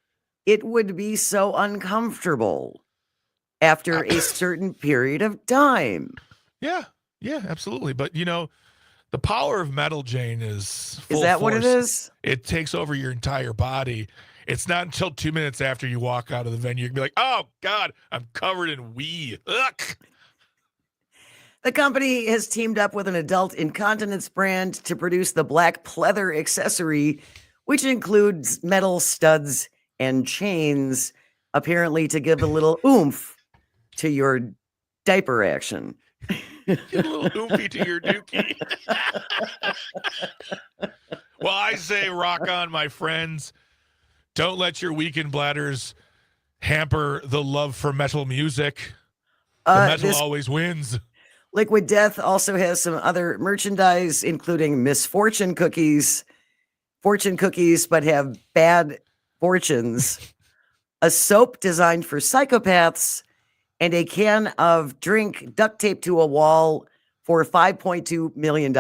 it would be so uncomfortable after a certain period of time. Yeah, absolutely. But, the power of metal, Jane, is full Is that what it force. is? It takes over your entire body. It's not until 2 minutes after you walk out of the venue, you can be like, oh, God, I'm covered in wee. Ugh. The company has teamed up with an adult incontinence brand to produce the black pleather accessory, which includes metal studs and chains, apparently to give a little oomph to your diaper action. Get a little oomphy to your dookie. Well, I say rock on, my friends. Don't let your weakened bladders hamper the love for metal music. The metal always wins. Liquid Death also has some other merchandise, including Misfortune cookies, fortune cookies, but have bad fortunes, a soap designed for psychopaths, and a can of drink duct taped to a wall for $5.2 million.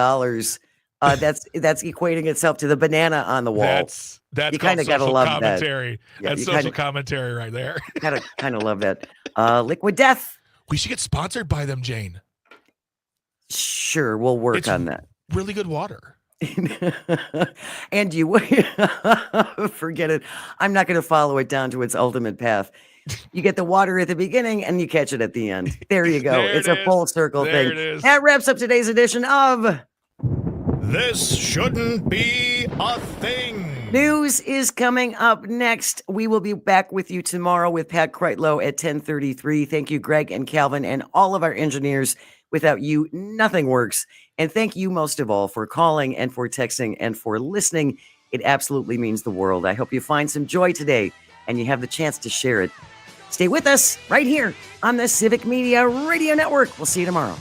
That's equating itself to the banana on the wall. That's You called kinda gotta social love that. commentary. Yeah, That's you social kinda- commentary right there. Gotta kind of love that. Liquid Death. We should get sponsored by them, Jane. Sure, we'll work It's on that. really good water. And you forget it. I'm not going to follow it down to its ultimate path. You get the water at the beginning and you catch it at the end. There you go. There It's it a is. full circle There thing. it is. That wraps up today's edition of This shouldn't be a thing. News is coming up next. We will be back with you tomorrow with Pat Kreitlow at 10:33. Thank you, Greg and Calvin, and all of our engineers. Without you, nothing works. And thank you most of all for calling and for texting and for listening. It absolutely means the world. I hope you find some joy today and you have the chance to share it. Stay with us right here on the Civic Media Radio Network. We'll see you tomorrow.